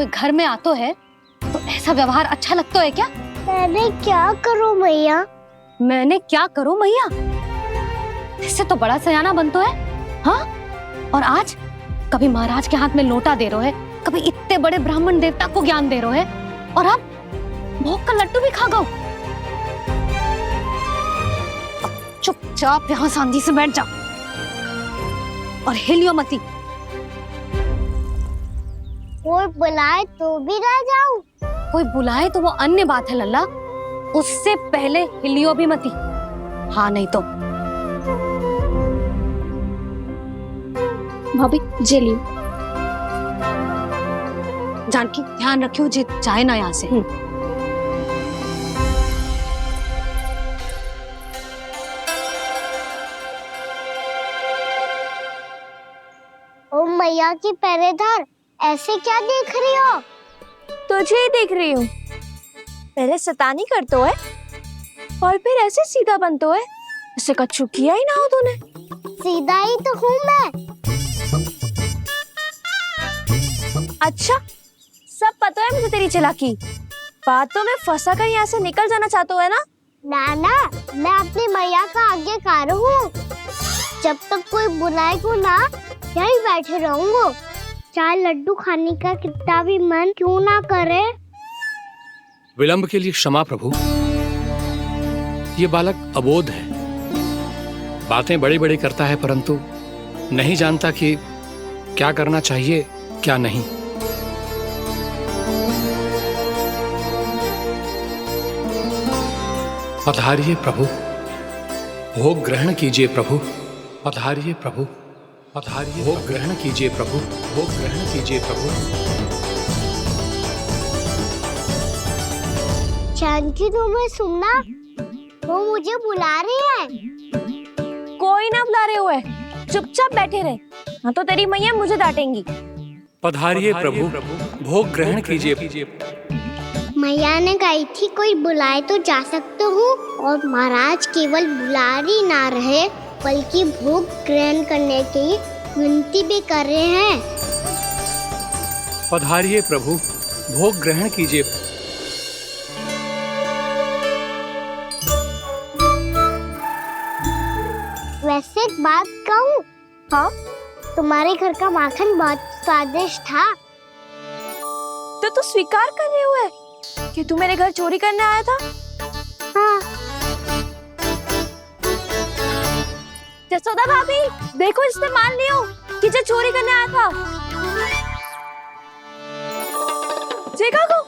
कोई घर में आतो है तो ऐसा व्यवहार अच्छा लगता है क्या? मैंने क्या करूं मैया? मैंने क्या करूं मैया? इससे तो बड़ा सयाना बनतो है। हाँ, और आज कभी महाराज के हाथ में लोटा दे रहो है, कभी इतने बड़े ब्राह्मण देवता को ज्ञान दे रहो है, और अब भोग का लड्डू भी खा गओ। चुपचाप यहाँ शांति से बैठ जाओ और हिलियो मती। कोई बुलाए तो भी ना जाऊं? कोई बुलाए तो वो अन्य बात है लल्ला, उससे पहले हिलियो भी मती। हाँ नहीं तो। भाभी जे लियो। जानकी ध्यान रखियो जे जाए ना यहाँ से। ओ मैया की पहरेदार, ऐसे क्या देख रही हो? तुझे ही देख रही हूँ। पहले शैतानी करतो है और फिर ऐसे सीधा बनतो है, ऐसे कछु किया ही ना हो तूने। सीधा ही तो हूँ मैं। अच्छा, सब पता है मुझे तेरी चालाकी। बातों में फंसा कर यहाँ से निकल जाना चाहते हो है ना? नाना, मैं अपनी मैया का आज्ञाकार हूँ। जब तक कोई बुलाएगा ना, यहीं बैठे रहूंगा, चाहे लड्डू खाने का कितना भी मन क्यों ना करे। विलंब के लिए क्षमा प्रभु। ये बालक अबोध है, बातें बड़ी बड़ी करता है परंतु नहीं जानता कि क्या करना चाहिए क्या नहीं। पधारिए प्रभु, भोग ग्रहण कीजिए प्रभु। पधारिए प्रभु, पधारिए। भोग ग्रहण कीजिए प्रभु, भोग ग्रहण कीजिए प्रभु। जानकी, तुम्हें सुनना, वो मुझे बुला रही है। कोई ना बुला रहे हुए, चुपचाप बैठे रहे, हाँ तो तेरी मैया मुझे डांटेंगी। पधारिए प्रभु, भोग ग्रहण कीजिए। मैया ने कही थी कोई बुलाए तो जा सकते हूँ, और महाराज केवल बुला ही ना रहे बल्कि भोग ग्रहण करने की विनती भी कर रहे हैं। पधारिए प्रभु, भोग ग्रहण कीजिए। वैसे एक बात कहूँ? हाँ? तुम्हारे घर का माखन बहुत स्वादिष्ट था। तो तू स्वीकार कर रहे हुए कि तू मेरे घर चोरी करने आया था? हाँ। जसोदा भाभी, देखो इसने मान लियो कि जो चोरी करने आया था। देखा को?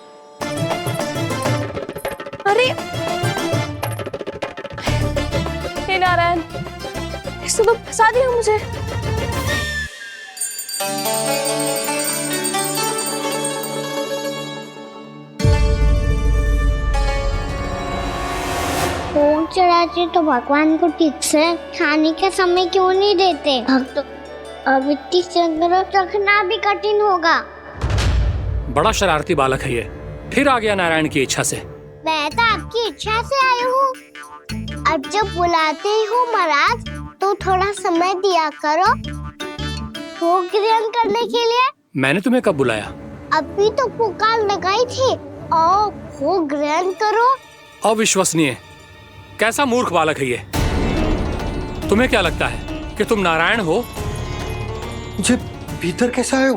अरे हे नारायण, इसने तो फंसा दिया मुझे। भोग चढ़ाते तो भगवान को ठीक से खाने का समय क्यों नहीं देते? भक्त अब इतनी संग्रह रखना भी कठिन होगा। बड़ा शरारती बालक है ये, फिर आ गया नारायण की इच्छा से। मैं तो आपकी इच्छा से आई हूँ। अब जब बुलाते ही हो महाराज, तो थोड़ा समय दिया करो भोग ग्रहण करने के लिए। मैंने तुम्हें कब बुलाया? अभी तो पुकार लगाई थी, आओ भोग ग्रहण करो। अविश्वसनीय, कैसा मूर्ख बालक है ये। तुम्हें क्या लगता है कि तुम नारायण हो? मुझे भीतर कैसा आए हो?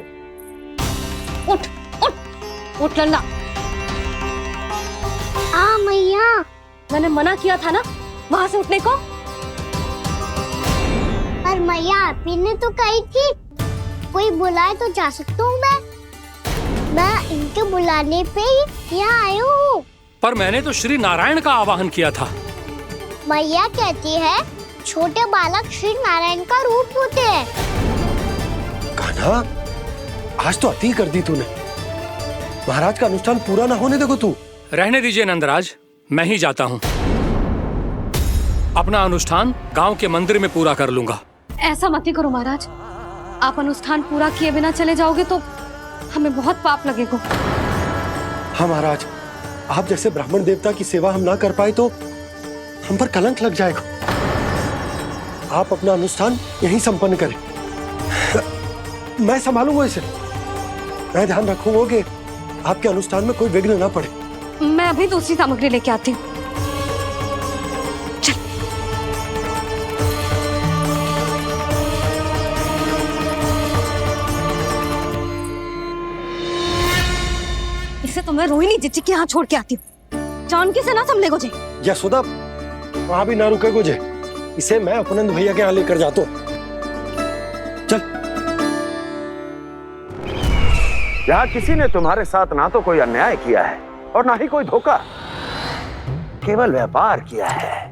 उठ उठ उठ लल्ला। मैया, मैंने मना किया था ना वहां से उठने को। पर मैया, आपी ने तो कही थी कोई बुलाए तो जा सकता हूँ मैं इनके बुलाने पे ही यहाँ आई हूँ। पर मैंने तो श्री नारायण का आवाहन किया था। मैया कहती है छोटे बालक श्री नारायण का रूप होते हैं। कान्हा, आज तो अति कर दी तूने। महाराज का अनुष्ठान पूरा ना होने देखो तू। रहने दीजिए नंदराज, मैं ही जाता हूँ। अपना अनुष्ठान गांव के मंदिर में पूरा कर लूंगा। ऐसा मत ही करो महाराज, आप अनुष्ठान पूरा किए बिना चले जाओगे तो हमें बहुत पाप लगेगा। हाँ महाराज, आप जैसे ब्राह्मण देवता की सेवा हम ना कर पाए तो हम पर कलंक लग जाएगा। आप अपना अनुष्ठान यहीं संपन्न करें, मैं संभालूंगा इसे। मैं ध्यान रखूंगा कि आपके अनुष्ठान में कोई विघ्न ना पड़े। मैं अभी दूसरी सामग्री लेके आती हूँ। इसे तो मैं रोहिणी जीजी के यहाँ छोड़ के आती हूँ। जानकी से ना संभले गुजे। यशोदा, वहां भी ना रुके गुजे। इसे मैं अपनंद भैया के यहाँ लेकर जाता हूँ। चल। यहाँ किसी ने तुम्हारे साथ ना तो कोई अन्याय किया है और ना ही कोई धोखा, केवल व्यापार किया है।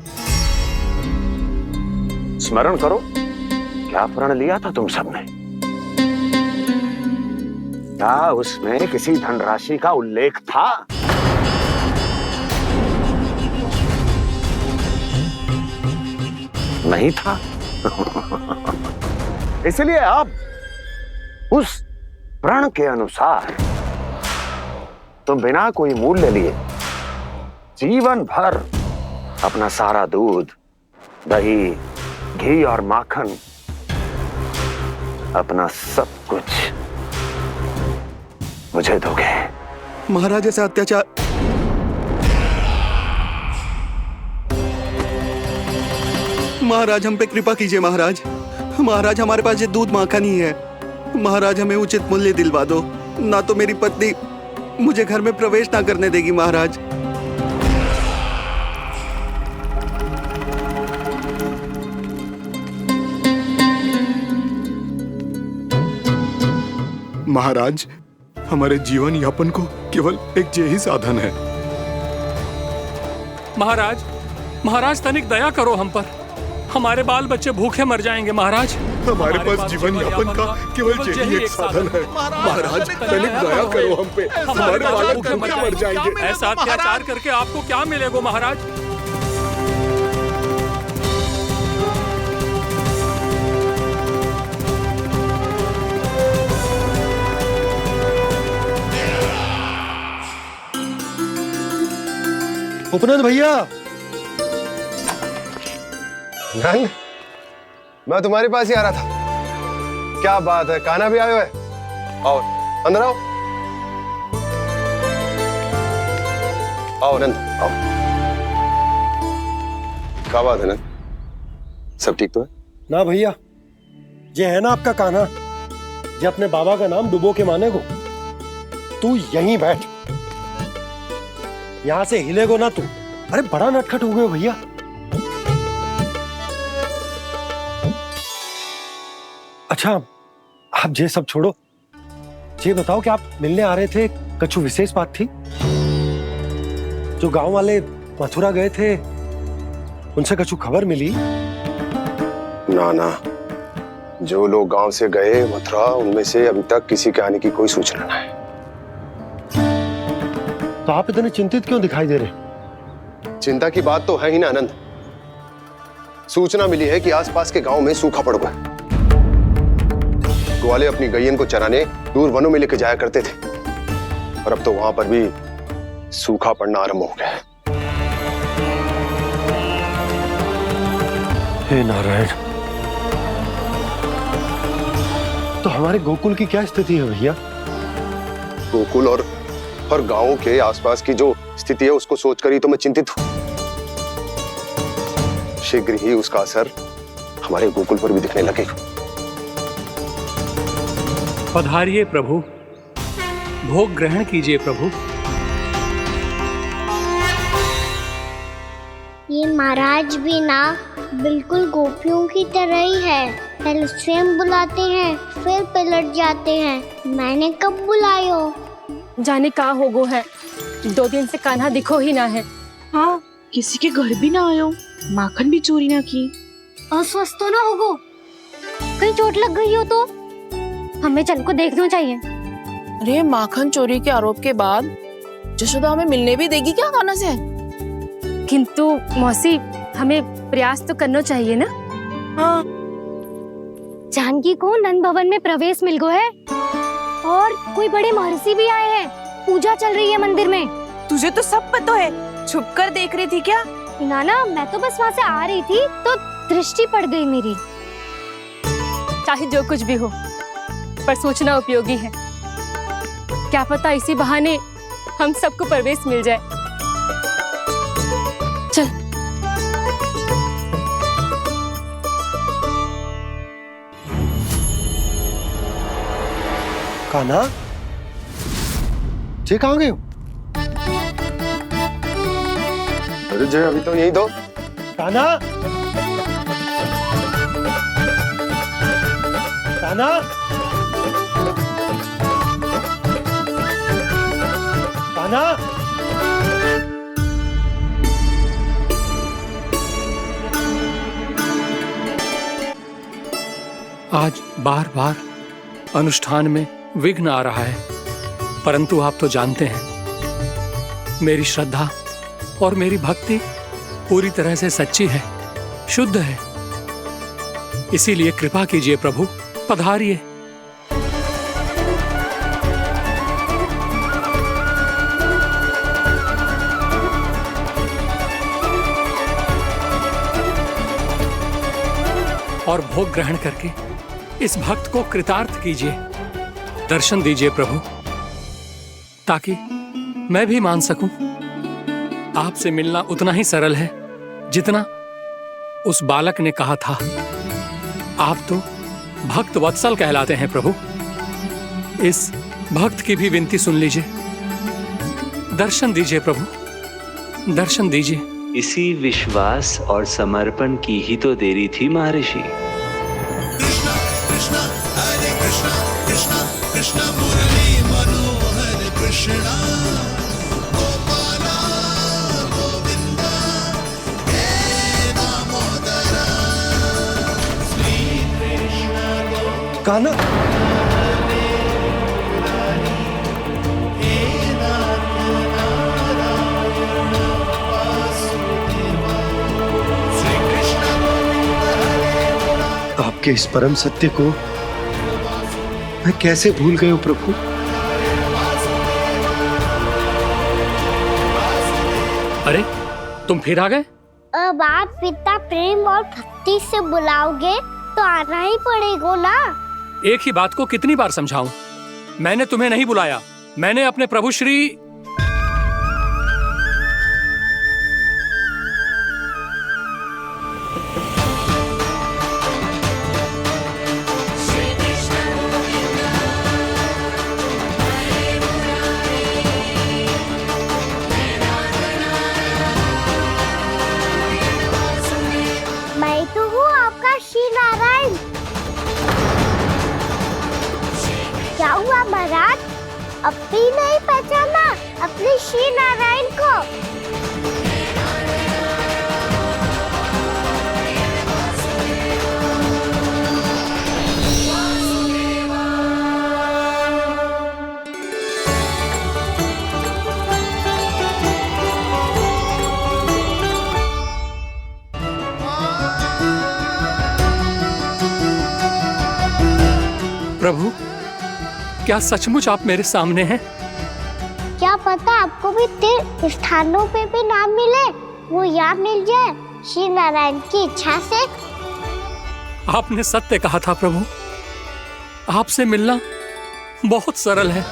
स्मरण करो, क्या प्रण लिया था तुम सबने? क्या उसमें किसी धनराशि का उल्लेख था? नहीं था। इसलिए अब उस प्रण के अनुसार तुम बिना कोई मूल्य लिए जीवन भर अपना सारा दूध, दही, घी और माखन, अपना सब कुछ मुझे दोगे। महाराज ऐसा अत्याचार। महाराज हम पे कृपा कीजिए महाराज। महाराज हमारे पास ये दूध माखन ही है। महाराज हमें उचित मूल्य दिलवा दो, ना तो मेरी पत्नी मुझे घर में प्रवेश ना करने देगी महाराज। महाराज हमारे जीवन यापन को केवल एक यही साधन है। महाराज, महाराज तनिक दया करो हम पर। हमारे बाल बच्चे भूखे मर जाएंगे महाराज। हमारे पास जीवन यापन का केवल यही एक साधन है। महाराज तनिक दया करो हम पे। हमारे बालक भूखे मर जाएंगे। ऐसा अत्याचार करके आपको क्या मिलेगा महाराज? उपनंद भैया। नंद, मैं तुम्हारे पास ही आ रहा था। क्या बात है, कान्हा भी आयो है? आओ अंदर आओ। आओ नंद आओ। क्या बात है नंद, सब ठीक तो है? ना भैया, ये है ना आपका कान्हा, ये अपने बाबा का नाम डुबो के माने को। तू यहीं बैठ, यहां से हिलेगो ना तू। अरे बड़ा नटखट हो गए भैया। अच्छा, आप ये सब छोड़ो, ये बताओ कि आप मिलने आ रहे थे, कछु विशेष बात थी? जो गांव वाले मथुरा गए थे, उनसे कछु खबर मिली? ना ना, जो लोग गांव से गए मथुरा, उनमें से अभी तक किसी के आने की कोई सूचना नहीं। तो आप इतने चिंतित क्यों दिखाई दे रहे? चिंता की बात तो है ही ना आनंद। सूचना मिली है कि आसपास के गांव में सूखा पड़ गया। ग्वाले अपनी गैयन को चराने दूर वनों में लेकर जाया करते थे, और अब तो वहां पर भी सूखा पड़ना आरंभ हो गया है। हे नारायण, तो हमारे गोकुल की क्या स्थिति है भैया? गोकुल और गांवों के आसपास की जो स्थिति है उसको सोचकर ही तो मैं चिंतित हूं। शीघ्र ही उसका असर हमारे गोकुल पर भी दिखने लगेगा। पधारिए प्रभु, भोग ग्रहण कीजिए प्रभु। ये महाराज भी ना बिल्कुल गोपियों की तरह ही है। पहले स्वयं बुलाते हैं, फिर पलट जाते हैं। मैंने कब बुलायो? जाने का होगो है, 2 दिन से कान्हा दिखो ही ना है। हाँ, किसी के घर भी ना आयो, माखन भी चोरी ना की। अस्वस्थ तो ना होगो, कहीं चोट लग गई हो तो? हमें चल को देखना चाहिए। अरे माखन चोरी के आरोप के बाद जशोदा हमें मिलने भी देगी क्या कान्हा से? किंतु मौसी, हमें प्रयास तो करना चाहिए ना। हाँ, जानकी को नंद भवन में प्रवेश मिल गया है और कोई बड़े महर्षि भी आए हैं। पूजा चल रही है मंदिर में। तुझे तो सब पता है, छुप कर देख रही थी क्या? नाना, मैं तो बस वहाँ से आ रही थी तो दृष्टि पड़ गई मेरी। चाहे जो कुछ भी हो, पर सोचना उपयोगी है। क्या पता इसी बहाने हम सबको प्रवेश मिल जाए। चल। कान्हा, जे कहाँ गए हो? अरे जय, अभी तो यही दो। कान्हा, कान्हा, कान्हा। आज बार बार अनुष्ठान में विघ्न आ रहा है, परंतु आप तो जानते हैं मेरी श्रद्धा और मेरी भक्ति पूरी तरह से सच्ची है, शुद्ध है। इसीलिए कृपा कीजिए प्रभु, पधारिए। और भोग ग्रहण करके इस भक्त को कृतार्थ कीजिए। दर्शन दीजिए प्रभु, ताकि मैं भी मान सकूं। आपसे मिलना उतना ही सरल है जितना उस बालक ने कहा था। आप तो भक्त वत्सल कहलाते हैं प्रभु। इस भक्त की भी विनती सुन लीजिए। दर्शन दीजिए प्रभु, दर्शन दीजिए। इसी विश्वास और समर्पण की ही तो देरी थी महर्षि। कान्हा, आपके इस परम सत्य को मैं कैसे भूल गया प्रभु। अरे तुम फिर आ गए? अब आप पिता प्रेम और भक्ति से बुलाओगे तो आना ही पड़ेगा ना। एक ही बात को कितनी बार समझाऊं? मैंने तुम्हें नहीं बुलाया, मैंने अपने प्रभु श्री मैं तो हूँ आपका श्री नारायण। क्या हुआ महाराज, अब भी नहीं पहचाना अपने श्री नारायण को? प्रभु, क्या सचमुच आप मेरे सामने हैं? क्या पता आपको भी तीर्थ स्थानों पे भी नाम मिले, वो यहाँ मिल जाए श्री नारायण की इच्छा से। आपने सत्य कहा था प्रभु, आपसे मिलना बहुत सरल है,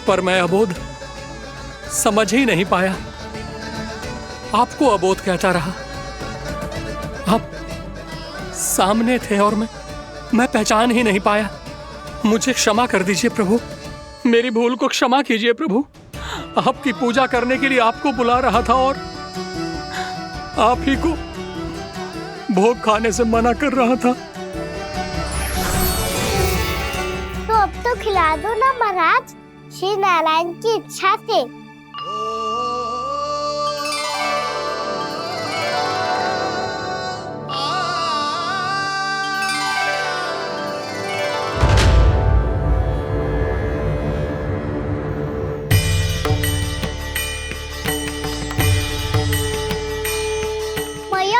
पर मैं अबोध समझ ही नहीं पाया। आपको अबोध कहता रहा। आप सामने थे और मैं पहचान ही नहीं पाया। मुझे क्षमा कर दीजिए प्रभु, मेरी भूल को क्षमा कीजिए प्रभु। आपकी पूजा करने के लिए आपको बुला रहा था और आप ही को भोग खाने से मना कर रहा था। तो अब तो खिला दो ना महाराज, श्री नारायण की इच्छा से।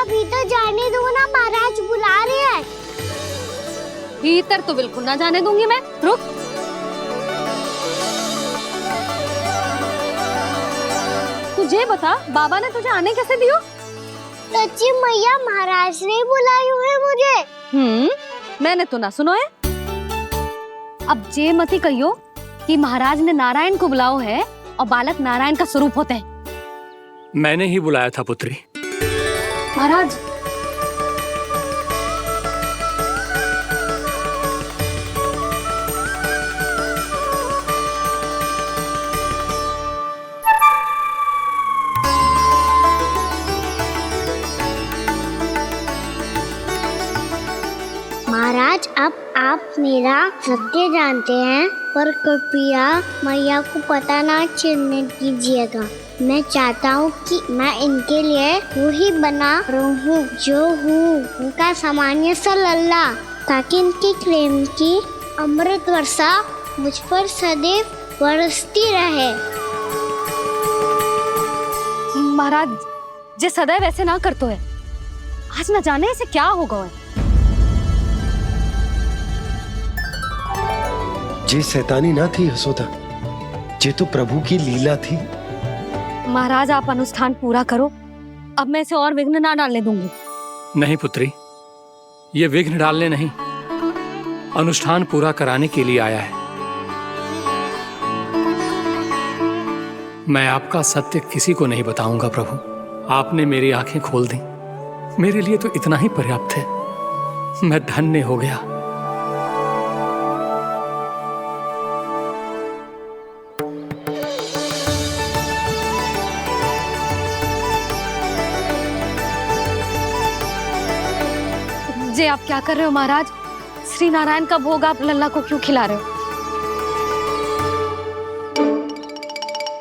भीतर जाने दो ना, महाराज बुला रहे हैं। भीतर तो बिल्कुल ना जाने दूंगी मैं। रुक। तुझे बता, बाबा ने तुझे आने कैसे दियो? सच्ची मैया, महाराज ने बुलाई हुई मुझे। मैंने तो ना सुनो है। अब जे मती कहियो कि महाराज ने नारायण को बुलाओ है और बालक नारायण का स्वरूप होते हैं। मैंने ही बुलाया था पुत्री। महाराज, महाराज अब आप मेरा सत्य जानते हैं, पर कृपया मैया को पता ना चलने दीजिएगा। मैं चाहता हूँ कि मैं इनके लिए वही बना रहूँ जो हूँ, उनका सामान्य सा लल्ला, ताकि इनके प्रेम की अमृत वर्षा मुझ पर सदैव बरसती रहे। महाराज जे सदैव ऐसे ना करतो है, आज न जाने इसे क्या होगा है। जे शैतानी ना थी यशोदा, जे तो प्रभु की लीला थी। महाराज आप अनुष्ठान पूरा करो, अब मैं इसे और विघ्न ना डालने दूंगी। नहीं पुत्री, ये विघ्न डालने नहीं, अनुष्ठान पूरा कराने के लिए आया है। मैं आपका सत्य किसी को नहीं बताऊंगा प्रभु। आपने मेरी आंखें खोल दी, मेरे लिए तो इतना ही पर्याप्त है। मैं धन्य हो गया। जे आप क्या कर रहे हो महाराज? श्री नारायण का भोग आप लल्ला को क्यों खिला रहे हो?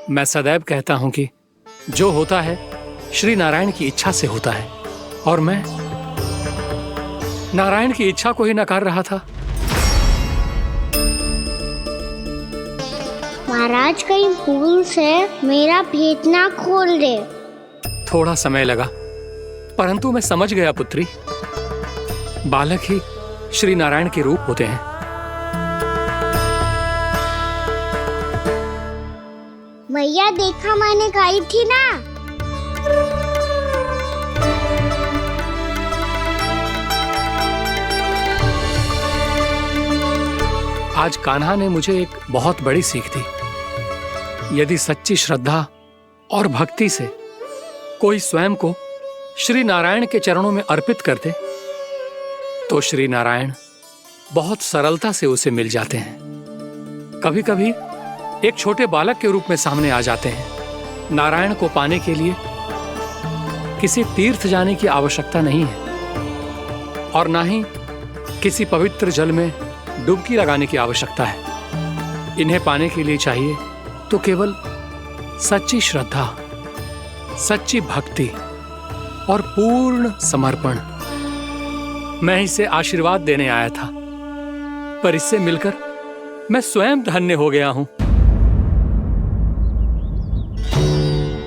मैं सदैव कहता हूं कि जो होता है श्री नारायण की इच्छा से होता है, और मैं नारायण की इच्छा को ही नकार रहा था। महाराज कहीं भूल से मेरा भेद ना खोल दे। थोड़ा समय लगा, परंतु मैं समझ गया पुत्री। बालक ही श्री नारायण के रूप होते हैं। मैया देखा मैंने गाई थी ना। आज कान्हा ने मुझे एक बहुत बड़ी सीख दी। यदि सच्ची श्रद्धा और भक्ति से कोई स्वयं को श्री नारायण के चरणों में अर्पित कर दे, तो श्री नारायण बहुत सरलता से उसे मिल जाते हैं। कभी कभी एक छोटे बालक के रूप में सामने आ जाते हैं। नारायण को पाने के लिए किसी तीर्थ जाने की आवश्यकता नहीं है, और ना ही किसी पवित्र जल में डुबकी लगाने की आवश्यकता है। इन्हें पाने के लिए चाहिए तो केवल सच्ची श्रद्धा, सच्ची भक्ति और पूर्ण समर्पण। मैं इसे आशीर्वाद देने आया था, पर इससे मिलकर मैं स्वयं धन्य हो गया हूं।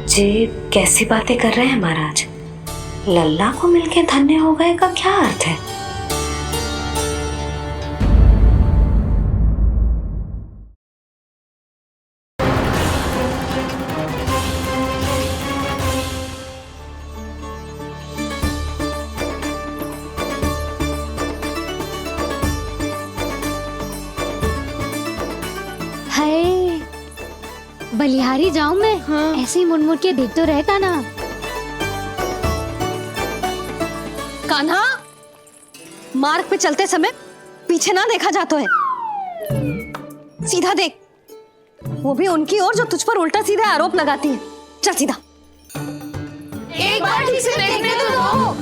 जी कैसी बातें कर रहे हैं महाराज? लल्ला को मिलके धन्य हो गए का क्या अर्थ है? बलिहारी जाऊं मैं? हाँ। ऐसे ही मुड़ के देख तो रहता ना। कान्हा, मार्ग पे चलते समय पीछे ना देखा जाता है, सीधा देख। वो भी उनकी ओर जो तुझ पर उल्टा सीधा आरोप लगाती है। चल सीधा। एक बार ठीक से देखने तो दो।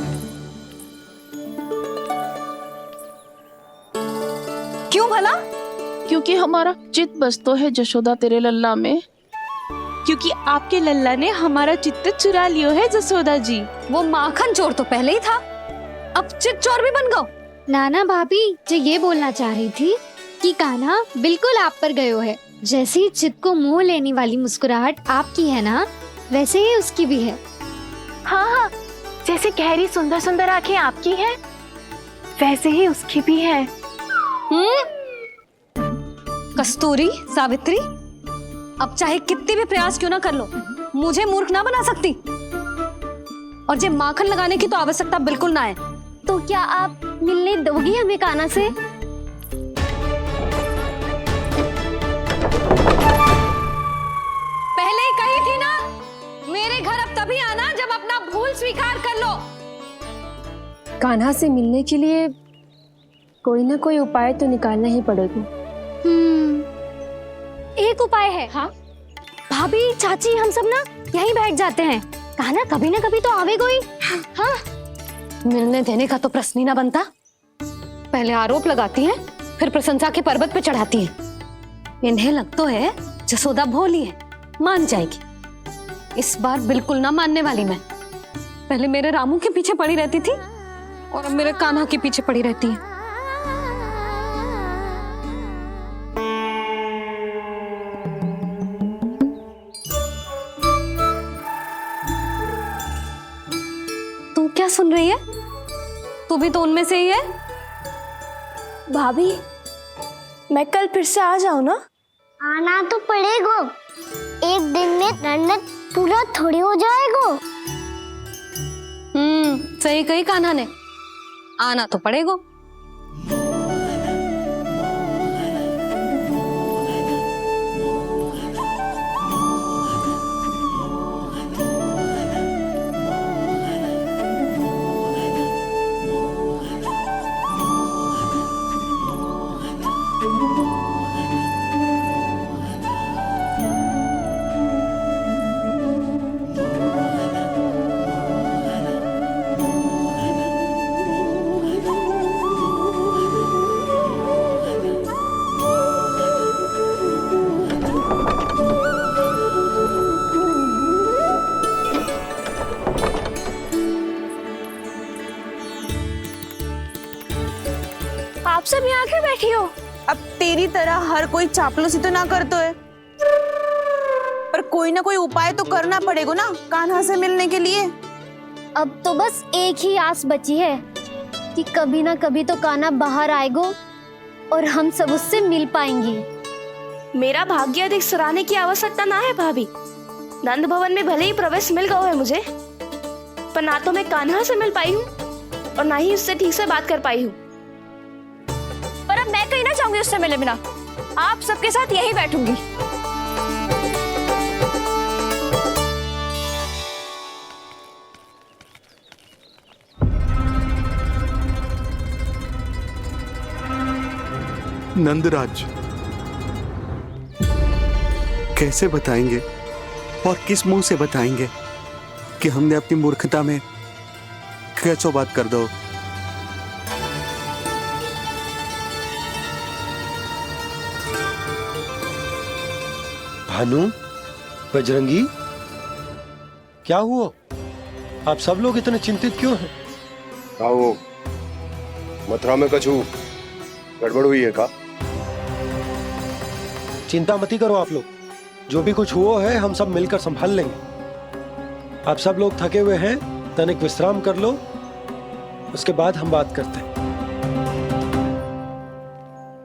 क्यों भला? क्योंकि हमारा चित्त बसतो है जशोदा तेरे लल्ला में। क्योंकि आपके लल्ला ने हमारा चित्त चुरा लियो है जसोदा जी। वो माखन चोर तो पहले ही था, अब चित चोर भी बन गो। नाना भाभी जो ये बोलना चाह रही थी कि कान्हा बिल्कुल आप पर गयो है। जैसे ही चित को मोह लेने वाली मुस्कुराहट आपकी है ना, वैसे ही उसकी भी है। हाँ हाँ, जैसे गहरी सुंदर सुंदर आंखें आपकी हैं, वैसे ही उसकी भी है। कस्तूरी, सावित्री, अब चाहे कितने भी प्रयास क्यों ना कर लो, मुझे मूर्ख ना बना सकती। और जे माखन लगाने की तो आवश्यकता बिल्कुल ना है। तो क्या आप मिलने दोगी हमें कान्हा से? स्वीकार कर लो। कान्हा से मिलने के लिए कोई ना कोई उपाय तो निकालना ही पड़ेगा। एक उपाय है। हाँ भाभी, चाची, हम सब ना यहीं बैठ जाते हैं। कान्हा कभी ना कभी तो आवेगा ही। हाँ, मिलने देने का तो प्रश्न ही ना बनता। पहले आरोप लगाती हैं, फिर प्रशंसा के पर्वत पे चढ़ाती हैं। इन्हें लगता है जसोदा भोली है, मान जाएगी। इस बार बिल्कुल ना मानने वाली मैं। पहले मेरे रामू के पीछे पड़ी रहती थी और अब मेरे कान्हा के पीछे पड़ी रहती है। तू क्या सुन रही है? तू भी तो उनमें से ही है। भाभी, मैं कल फिर से आ जाऊं ना? आना तो पड़ेगा। एक दिन में नन्नत पूरा थोड़ी हो जाएगा। सही कही कान्हा ने, आना तो पड़ेगा। आप सब यहाँ क्यों बैठी हो? अब तेरी तरह हर कोई चापलूसी तो ना करतो है, पर कोई ना कोई उपाय तो करना पड़ेगा ना कान्हा से मिलने के लिए। अब तो बस एक ही आस बची है कि कभी ना कभी तो कान्हा बाहर आएगा और हम सब उससे मिल पाएंगे। मेरा भाग्य अधिक सराहने की आवश्यकता ना है भाभी। नंद भवन में भले ही प्रवेश मिल गया है मुझे, पर ना तो मैं कान्हा से मिल पाई हूँ और ना ही उससे ठीक से बात कर पाई हूँ। पर अब मैं कहीं ना चाहूंगी उससे मिले बिना। आप सबके साथ यहीं बैठूंगी। नंदराज, कैसे बताएंगे और किस मुंह से बताएंगे कि हमने अपनी मूर्खता में कैसो बात कर दो। भानु, बजरंगी, क्या हुआ? आप सब लोग इतने चिंतित क्यों हैं? आओ, मथुरा में कछु गड़बड़ हुई है का? चिंता मती करो आप लोग, जो भी कुछ हुआ है हम सब मिलकर संभाल लेंगे। आप सब लोग थके हुए हैं, तनिक विश्राम कर लो, उसके बाद हम बात करते हैं।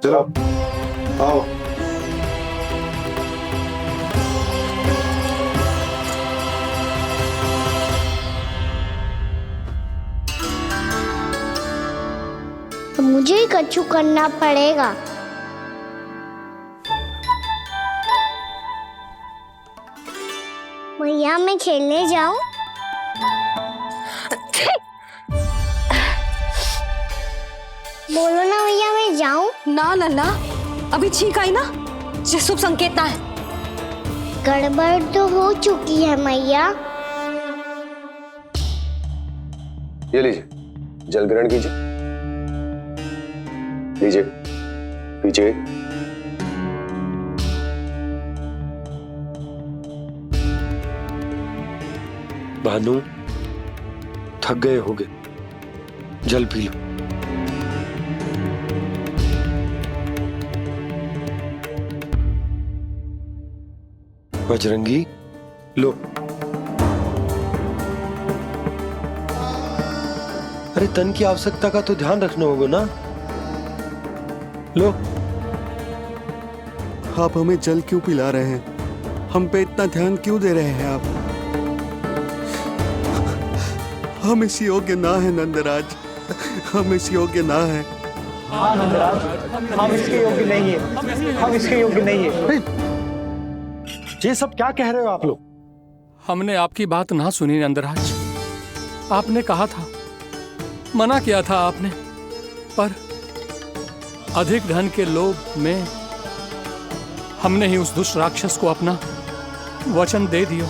चलो आओ। तो मुझे ही कछु करना पड़ेगा। भैया मैं खेलने जाऊं? बोलो ना भैया, मैं जाऊं? ना लल्ला, अभी छींक आई ना, ये शुभ संकेत ना है। गड़बड़ तो हो चुकी है मैया। ये लीजिए, जल ग्रहण कीजिए। लीजिए, पीछे। भानु, थक गए होगे, जल पी लो। बजरंगी, लो। अरे तन की आवश्यकता का तो ध्यान रखना होगा ना। लो। आप हमें जल क्यों पिला रहे हैं? हम पे इतना ध्यान क्यों दे रहे हैं आप? हम इस योग्य ना है नंदराज, हम इस योग्य ना है। हाँ नंदराज, हम इसके योग्य नहीं है, हम इसके योग्य नहीं है। ये सब क्या कह रहे हो आप लोग? हमने आपकी बात ना सुनी नंदराज। आपने कहा था, मना किया था आपने, पर अधिक धन के लोभ में हमने ही उस दुष्ट राक्षस को अपना वचन दे दिया।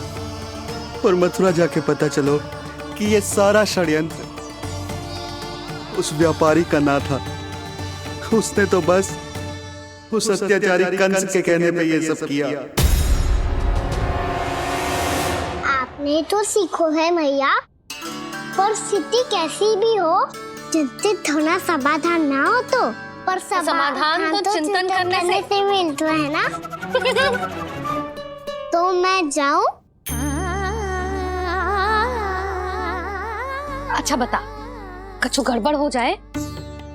पर मथुरा जाके पता चलो कि ये सारा षड्यंत्र उस व्यापारी का ना था। उसने तो बस उस अत्याचारी कंस के कहने पे ये सब किया। आपने तो सीखो है मैया, पर स्थिति कैसी भी हो, चिंतित होना समाधान ना हो तो, पर समाधान तो चिंतन करने से मिलता है ना। तो मैं जाऊं? अच्छा बता, कछु गड़बड़ हो जाए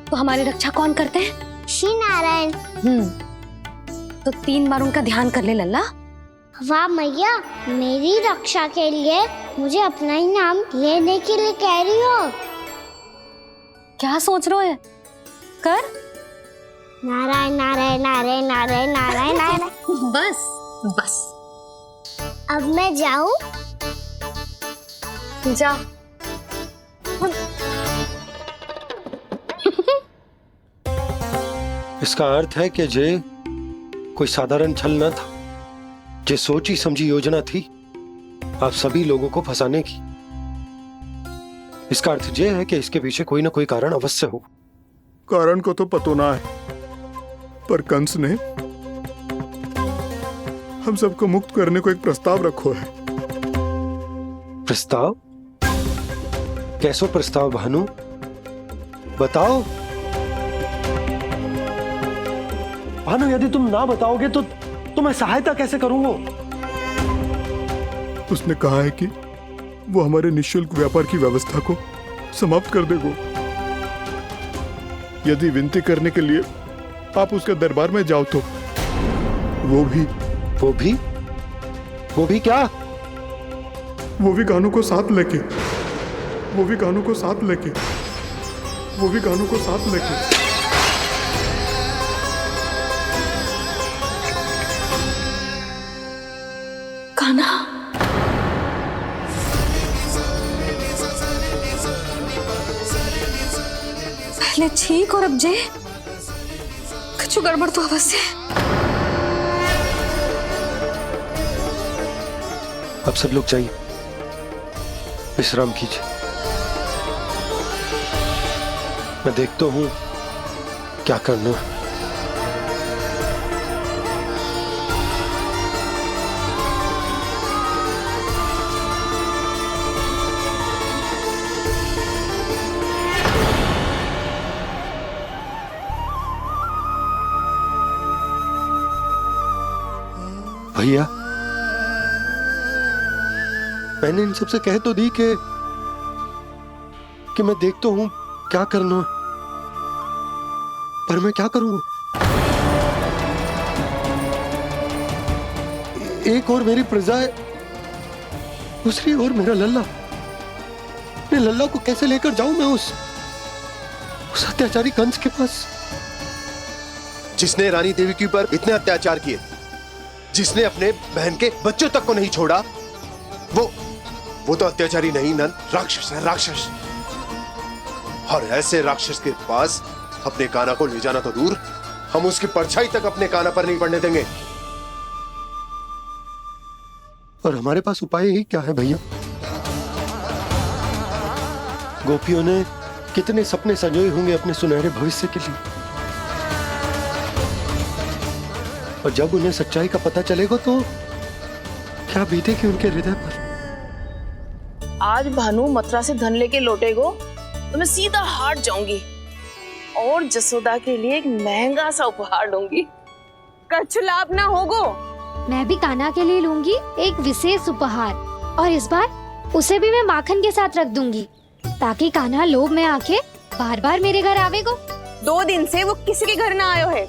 तो हमारी रक्षा कौन करते हैं? श्री नारायण। तो 3 बार उनका ध्यान कर ले लल्ला। वाह मैया, मेरी रक्षा के लिए मुझे अपना ही नाम लेने के लिए कह रही हो? क्या सोच रहे हो? कर। नारायण नारायण नारायण नारायण नारायण नारायण। बस बस। अब मैं जाऊं? जा। इसका अर्थ है कि जे कोई साधारण छल न था, जे सोची समझी योजना थी आप सभी लोगों को फंसाने की। इसका अर्थ ये है कि इसके पीछे कोई ना कोई कारण अवश्य हो। कारण को तो पतो ना है, पर कंस ने हम सबको मुक्त करने को एक प्रस्ताव रखो है। प्रस्ताव? कैसो प्रस्ताव भानु, बताओ। भानु, यदि तुम ना बताओगे तो मैं सहायता कैसे करूंगा? उसने कहा है कि वो हमारे निःशुल्क व्यापार की व्यवस्था को समाप्त कर देगा यदि विनती करने के लिए आप उसके दरबार में जाओ तो। वो भी क्या? वो भी गानों को साथ लेके। कान्हा, पहले ठीक और अब जे कुछ गड़बड़ तो अवश्य। अब सब लोग जाइए, विश्राम कीजिए। मैं देखता हूं क्या करना है। भैया, मैंने इन सबसे कह तो दी कि मैं देखता हूं क्या करना, पर मैं क्या करूं? एक और मेरी प्रजा है, दूसरी ओर मेरा लल्ला। मैं लल्ला को कैसे लेकर जाऊं मैं उस अत्याचारी कंस के पास, जिसने रानी देवी के ऊपर इतने अत्याचार किए, जिसने अपने बहन के बच्चों तक को नहीं छोड़ा, वो तो अत्याचारी नहीं नंद, राक्षस है, राक्षस। और ऐसे राक्षस के पास अपने कान्हा को ले जाना तो दूर, हम उसकी परछाई तक अपने कान्हा पर नहीं पड़ने देंगे। और हमारे पास उपाय ही क्या है भैया? गोपियों ने कितने सपने संजोए होंगे अपने सुनहरे भविष्य के लिए, और जब उन्हें सच्चाई का पता चलेगा तो क्या बीतेगी उनके हृदय पर। आज भानु मथुरा से धन लेके लौटेगो तो मैं सीधा हाट जाऊंगी और जसोदा के लिए एक महंगा सा उपहार लूंगी। कछु लाभ ना होगो। मैं भी कान्हा के लिए लूंगी एक विशेष उपहार, और इस बार उसे भी मैं माखन के साथ रख दूंगी, ताकि कान्हा लोभ में आके बार बार मेरे घर आवेगो। 2 दिन से वो किसी के घर ना आयो है,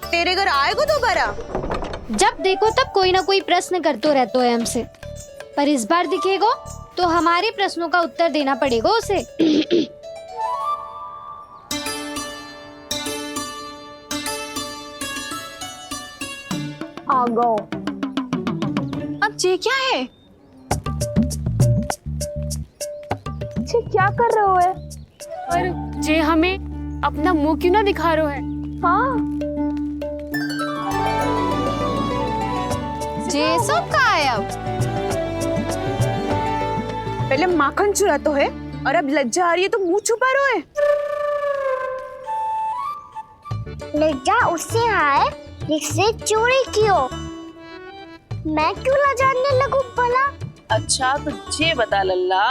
तेरे घर आएगो दोबारा? जब देखो तब कोई ना कोई प्रश्न करते रहते है हमसे, पर इस बार दिखेगो तो हमारे प्रश्नों का उत्तर देना पड़ेगा उसे। आ गो। अब ये क्या है? जे क्या कर रहे हो है? पर जे हमें अपना मुंह क्यों ना दिखा रहे है? हाँ, जे सब का है अब? पहले माखन चुरा तो है और अब लज्जा आ रही है तो मुंह छुपा रहे है। लज्जा उससे आए जिसने चोरी की हो। मैं क्यों लजाने लगूं भला? अच्छा तो ये बता लल्ला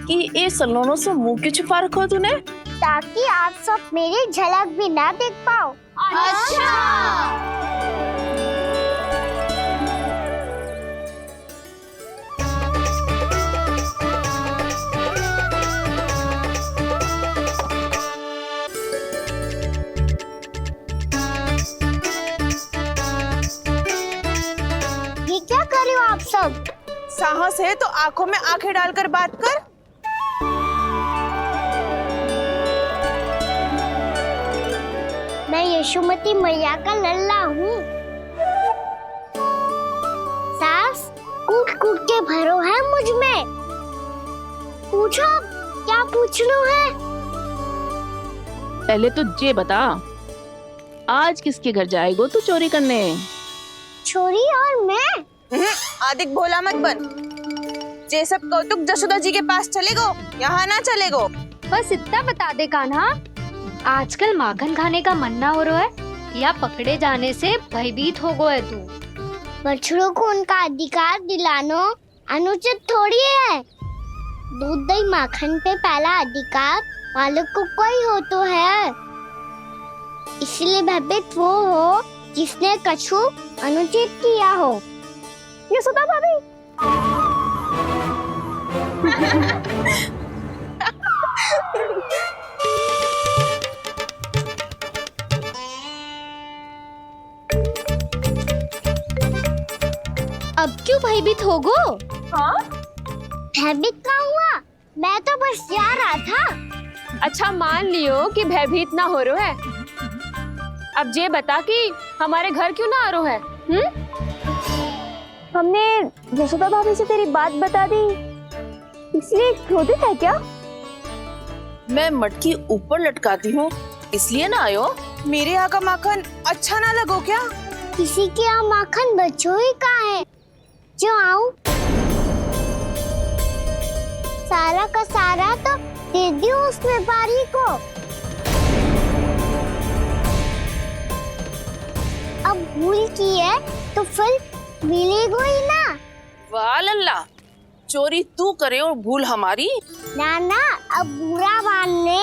कि ये सलोनों से मुंह क्यों छुपा रखा हो तूने? ताकि आप सब मेरी झलक भी ना देख पाओ। अच्छा। ये क्या कर रहे हो आप सब? साहस है तो आंखों में आंखें डालकर बात कर। मैं यशोमती मैया का लल्ला हूँ। सास कूट कूट के भरो है मुझ में। पूछो क्या पूछना है? पहले तो ये बता, आज किसके घर जाएगो तू चोरी करने? छोरी और मैं? आदिक भोला मत बन। ये सब कौतुक जसोदा जी के पास चलेगो, यहाँ ना चलेगो। बस इतना बता दे कान्हा, आजकल माखन खाने का मन ना हो रहा है या पकड़े जाने से भयभीत हो गए तू? बछड़ों को उनका अधिकार दिलाना अनुचित थोड़ी है। दूध दही माखन पे पहला अधिकार मालिक को कोई हो तो है। इसलिए भयभीत वो हो जिसने कछु अनुचित किया हो। यशोदा भाभी। अब क्यों भयभीत हो गो? हाँ? भयभीत का हुआ? मैं तो बस जा रहा था। अच्छा मान लियो कि भयभीत ना हो रहा है। अब ये बता कि हमारे घर क्यों ना आ रहा है? हमने यशोदा भाभी से तेरी बात बता दी, इसलिए क्रोधित है क्या? मैं मटकी ऊपर लटकाती हूँ इसलिए ना आयो? मेरे यहाँ का माखन अच्छा ना लगो क्या? किसी के यहाँ माखन बच्चों ही कहाँ है जो आऊं? सारा का सारा तो दे दियो उस व्यापारी को। अब भूल की है तो फिर मिलेगो ही ना। वाह लल्ला, चोरी तू करे और भूल हमारी। ना ना, अब बुरा मानने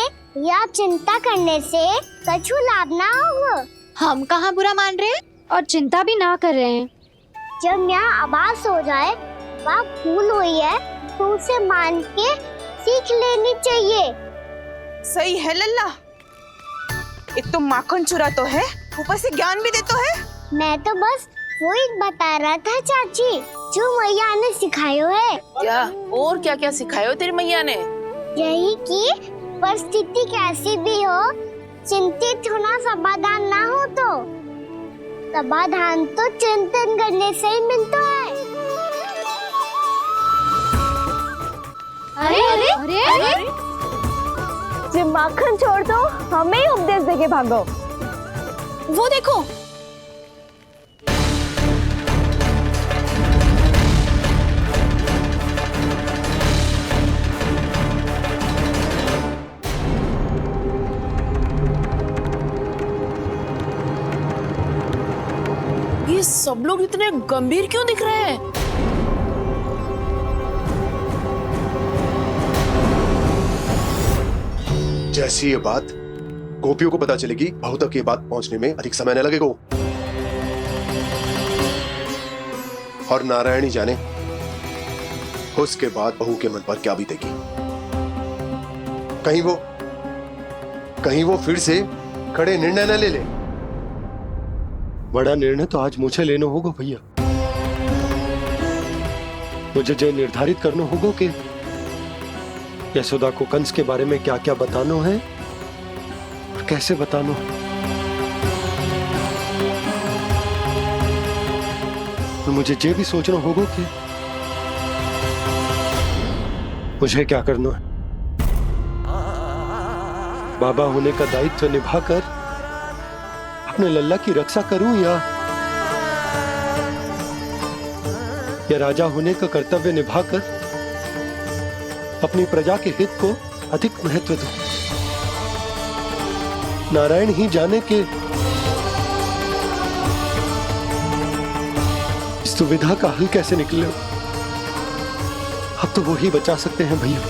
या चिंता करने से कछु लाभ ना होगा। हम कहाँ बुरा मान रहे हैं और चिंता भी ना कर रहे हैं। जब यहाँ आभास हो जाए वह भूल हुई है तो उसे मान के सीख लेनी चाहिए। सही है लल्ला, एक तो माखन चुरा तो है, ऊपर से ज्ञान भी दे तो है। मैं तो बस वही बता रहा था चाची जो मैया ने सिखायो है। क्या और क्या क्या सिखायो तेरी मैया ने? यही कि परिस्थिति कैसी भी हो चिंतित होना समाधान ना हो तो समाधान तो चिंतन करने से ही मिलता है। अरे अरे अरे, अरे? जब माखन छोड़ दो हमें ही उपदेश देके भागो। वो देखो, ये सब लोग इतने गंभीर क्यों दिख रहे हैं? जैसी ये बात गोपियों को पता चलेगी, बहू तक ये बात पहुंचने में अधिक समय न लगेगा। और नारायणी जाने उसके बाद बहू के मन पर क्या बीतेगी। कहीं वो फिर से खड़े निर्णय न ले ले। बड़ा निर्णय तो आज मुझे लेना होगा भैया। मुझे जो निर्धारित करना होगा कि यशोदा को कंस के बारे में क्या क्या बताना है और कैसे बताना है। और मुझे ये भी सोचना होगा कि मुझे क्या करना है। बाबा होने का दायित्व निभाकर अपने लल्ला की रक्षा करूं या राजा होने का कर्तव्य निभाकर अपनी प्रजा के हित को अधिक महत्व दूं। नारायण ही जाने के इस दुविधा का हल कैसे निकले। अब तो वो ही बचा सकते हैं भैया।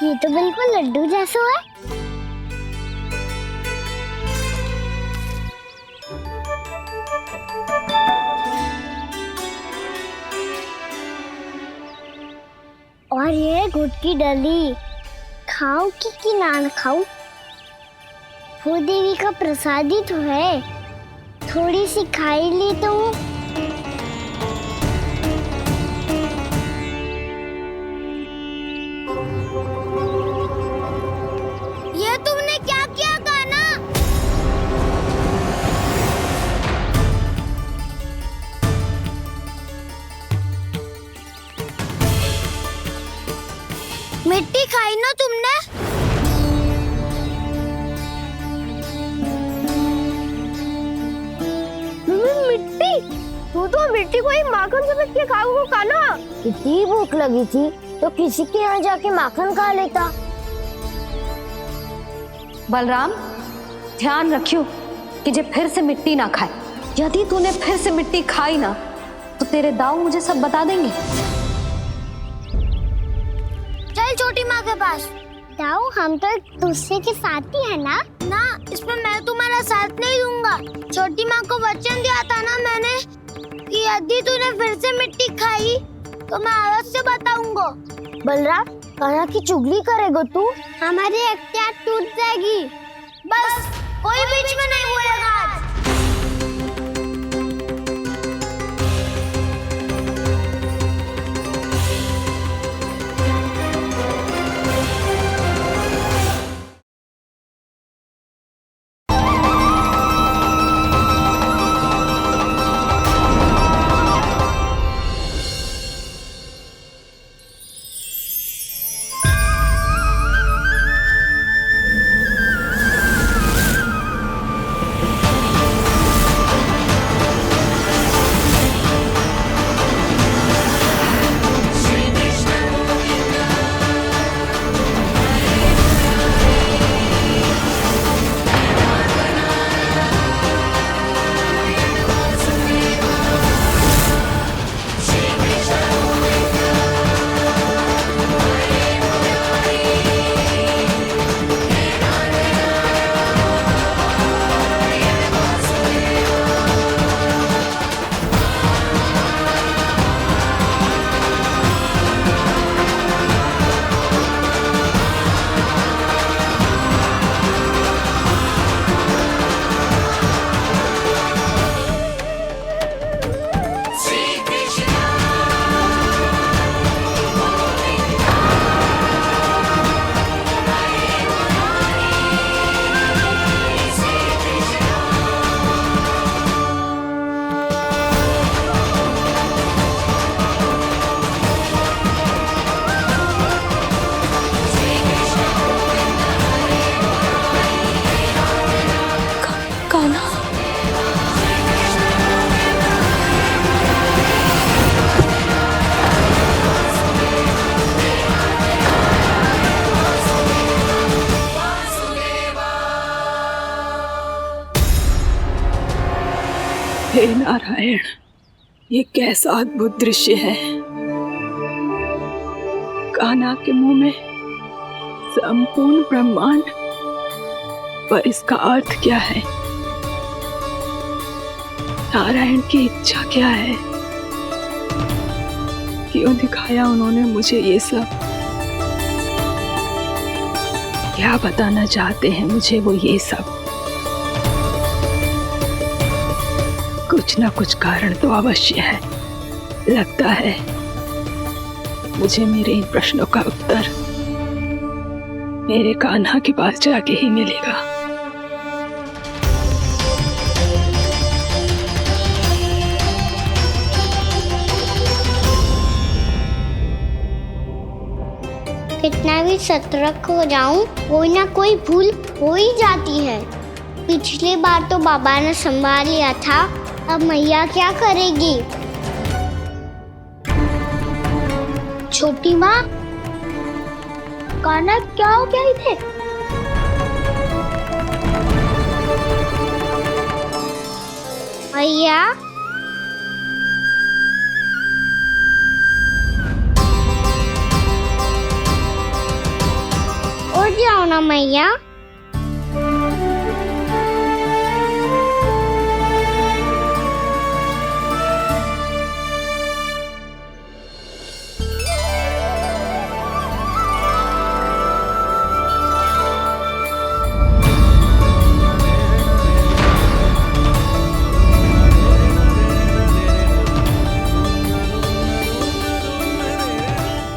ये तो बिल्कुल लड्डू जैसा है। और ये गुड़ की डली खाऊं कि ना खाऊं? वो देवी का प्रसाद ही तो है, थोड़ी सी खाई ली तो। ये तुमने क्या किया कान्हा? मिट्टी खाई ना तुमने? मिट्टी? तू तो मिट्टी को ही माखन समझ के खाओगे कान्हा। इतनी भूख लगी थी तो किसी के यहाँ जाके माखन खा लेता। बलराम, ध्यान रखियो कि जे फिर से मिट्टी ना खाए। यदि तूने फिर से मिट्टी खाई ना तो तेरे दाऊ मुझे सब बता देंगे। चल छोटी माँ के पास। दाऊ, हम तो एक दूसरे के साथी है ना? ना, इसमें मैं तुम्हारा साथ नहीं दूंगा। छोटी माँ को वचन दिया था ना मैंने कि यदि तूने फिर से मिट्टी खाई तो मैं आवाज से बताऊंगा। बलराम, कान्हा की चुगली करेगा तू? हमारी अख्तियार टूट जाएगी। बस कोई बीच में नहीं बोलेगा आज। हे नारायण, ये कैसा अद्भुत दृश्य है। कान्हा के मुंह में संपूर्ण ब्रह्मांड, पर इसका अर्थ क्या है? नारायण की इच्छा क्या है? क्यों दिखाया उन्होंने मुझे ये सब? क्या बताना चाहते हैं मुझे वो ये सब? कुछ ना कुछ कारण तो अवश्य है। लगता है मुझे मेरे इन प्रश्नों का उत्तर मेरे कान्हा के पास जाके ही मिलेगा। कितना भी सतर्क हो जाऊं, कोई ना कोई भूल हो ही जाती है। पिछली बार तो बाबा ने संभाल लिया था, अब मैया क्या करेगी? छोटी माँ, कान्हा क्या हो गया इधर? मैया, उठ जाओ ना मैया।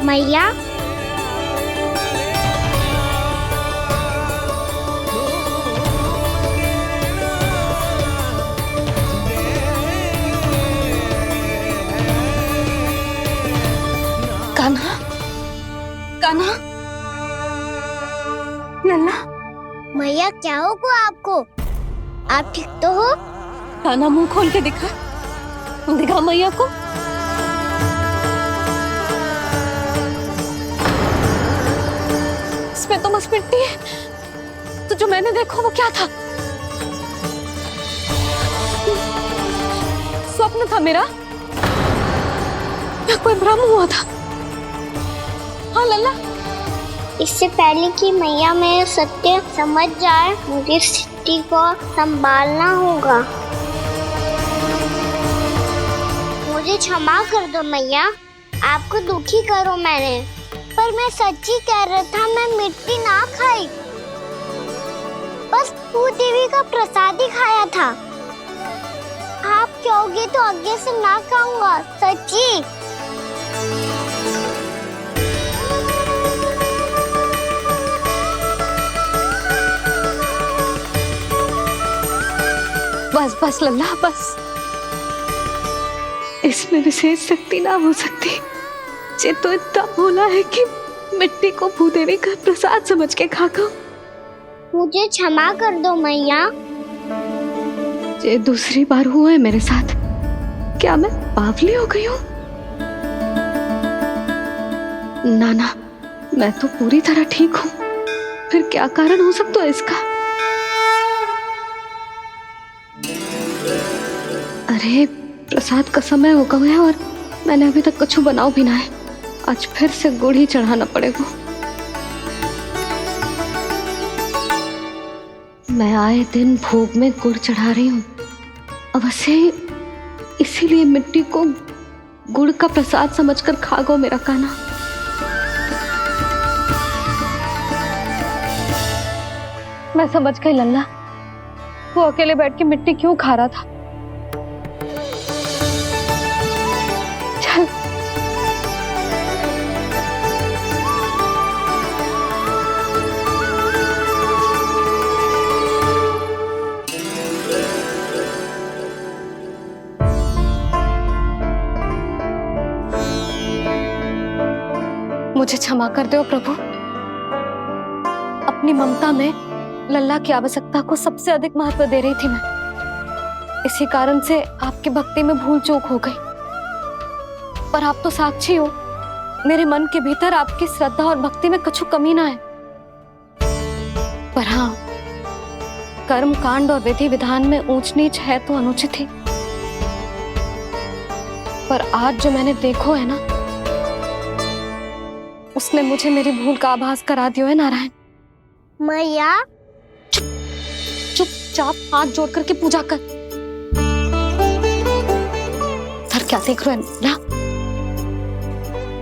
मैया, कान्हा, कान्हा, लल्ला। मैया क्या होगा आपको? आप ठीक तो हो? कान्हा मुंह खोल के दिखा, दिखा मैया को। इसमें तो बस मिट्टी है, तो जो मैंने देखा वो क्या था? स्वप्न था मेरा या कोई भ्रम हुआ था? हाँ लल्ला, इससे पहले कि मैया मेरे सत्य समझ जाए, मुझे स्थिति को संभालना होगा। मुझे क्षमा कर दो मैया, आपको दुखी करो मैंने, पर मैं सच्ची कह रहा था। मैं मिट्टी ना खाई, बस भू देवी का प्रसाद ही खाया था। आप कहोगे तो आगे से ना खाऊंगा, सच्ची। बस बस लल्ला, बस। इसमें विशेष शक्ति ना हो सकती। ये तो इतना भोला है कि मिट्टी को भूदेवी का प्रसाद समझ के खागा। मुझे क्षमा कर दो मैया। ये दूसरी बार हुआ है मेरे साथ। क्या मैं बावली हो गई हूँ? ना ना, मैं तो पूरी तरह ठीक हूँ। फिर क्या कारण हो सकता है इसका? अरे प्रसाद का समय हो गया है और मैंने अभी तक कुछ बनाओ भी ना है। आज फिर से गुड़ ही चढ़ाना पड़ेगा। मैं आए दिन भोग में गुड़ चढ़ा रही हूँ, अवश्य ही इसीलिए मिट्टी को गुड़ का प्रसाद समझकर खागो मेरा कान्हा। मैं समझ गई लल्ला, वो अकेले बैठ के मिट्टी क्यों खा रहा था। चल मुझे क्षमा कर दो प्रभु। अपनी ममता में लल्ला की आवश्यकता को सबसे अधिक महत्व दे रही थी मैं। इसी कारण से आपकी भक्ति में भूल चूक हो गई। पर आप तो साक्षी हो, मेरे मन के भीतर आपकी श्रद्धा और भक्ति में कछु कमी ना है। पर हाँ, कर्म कांड और विधि विधान में ऊंच नीच है तो अनुचित ही। पर आज जो मैंने देखो है ना, उसने मुझे मेरी भूल का आभास करा दियो है नारायण। मैया चुपचाप हाथ जोड़ करके पूजा कर। सर क्या देख रहे हो ना,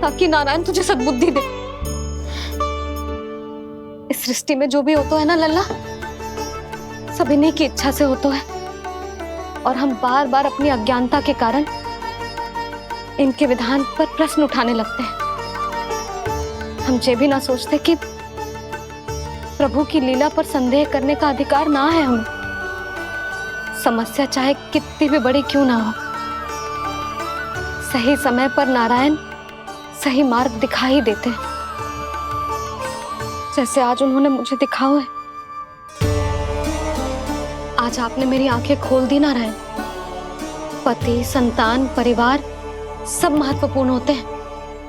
ताकि नारायण तुझे सद्बुद्धि दे। इस सृष्टि में जो भी होता है ना लल्ला, सब इन्हीं की इच्छा से होता है, और हम बार बार अपनी अज्ञानता के कारण इनके विधान पर प्रश्न उठाने लगते हैं। हम ये भी ना सोचते कि प्रभु की लीला पर संदेह करने का अधिकार ना है हमें। समस्या चाहे कितनी भी बड़ी क्यों ना हो, सही समय पर नारायण सही मार्ग दिखा ही देते हैं, जैसे आज उन्होंने मुझे दिखाओ है। आज आपने मेरी आंखें खोल दी नारायण। पति, संतान, परिवार सब महत्वपूर्ण होते हैं,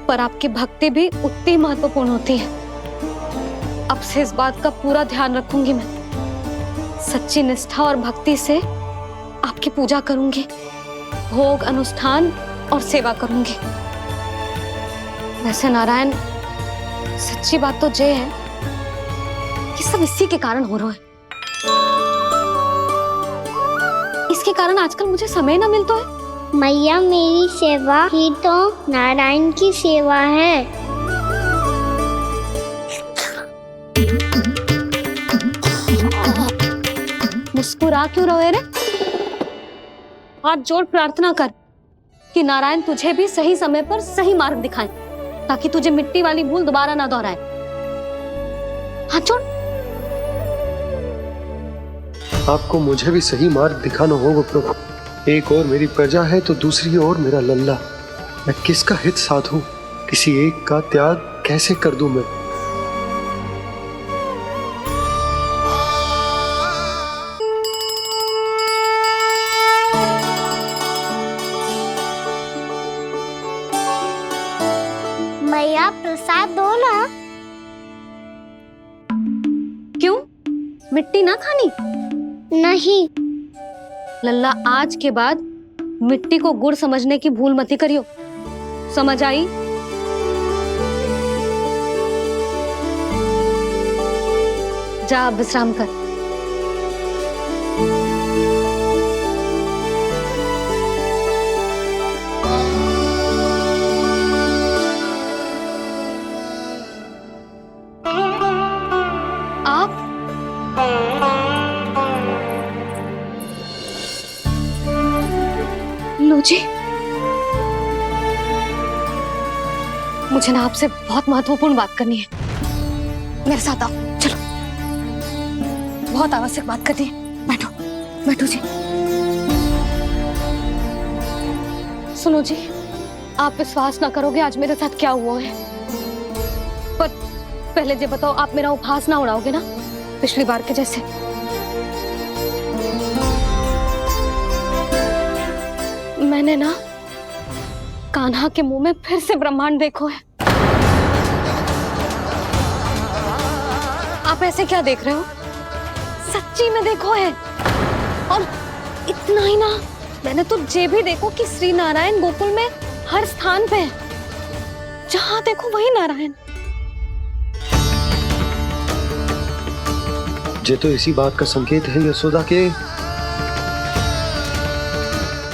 पर आपकी भक्ति भी उतनी महत्वपूर्ण होती है। अब से इस बात का पूरा ध्यान रखूंगी मैं। सच्ची निष्ठा और भक्ति से आपकी पूजा करूंगी, भोग, अनुष्ठान और सेवा करूंगी। वैसे नारायण, सच्ची बात तो ये है कि सब इसी के कारण हो रहा है। इसके कारण आजकल मुझे समय ना मिलता है। मैया, मेरी सेवा ही तो नारायण की सेवा है। मुस्कुरा क्यों रहे रे? हाथ जोड़ प्रार्थना कर कि नारायण तुझे भी सही समय पर सही मार्ग दिखाएं, ताकि तुझे मिट्टी वाली भूल दोबारा ना दोहराए। हाथ जोड़। आपको मुझे भी सही मार्ग दिखाना होगा प्रभु। एक और मेरी प्रजा है तो दूसरी ओर मेरा लल्ला। मैं किसका हित साधूं? किसी एक का त्याग कैसे कर दूं मैं? मैया, प्रसाद दो ना। क्यों? मिट्टी ना खानी? नहीं। लल्ला, आज के बाद मिट्टी को गुड़ समझने की भूल मत करियो। समझ आई? जा अब विश्राम कर। आप लो जी, मुझे ना आपसे बहुत महत्वपूर्ण बात करनी है। मेरे साथ आओ, चलो। बहुत आवश्यक बात करनी है। बैठो, बैठो जी। सुनो जी, आप विश्वास ना करोगे आज मेरे साथ क्या हुआ है। पर पहले ये बताओ, आप मेरा उपहास ना उड़ाओगे ना, पिछली बार के जैसे? मैंने ना कान्हा के मुंह में फिर से ब्रह्मांड देखो है। आप ऐसे क्या देख रहे हो? सच्ची में देखो है। और इतना ही ना, मैंने तो ये भी देखो कि श्री नारायण गोकुल में हर स्थान पे है। जहां देखो वही नारायण। ये तो इसी बात का संकेत है यशोदा के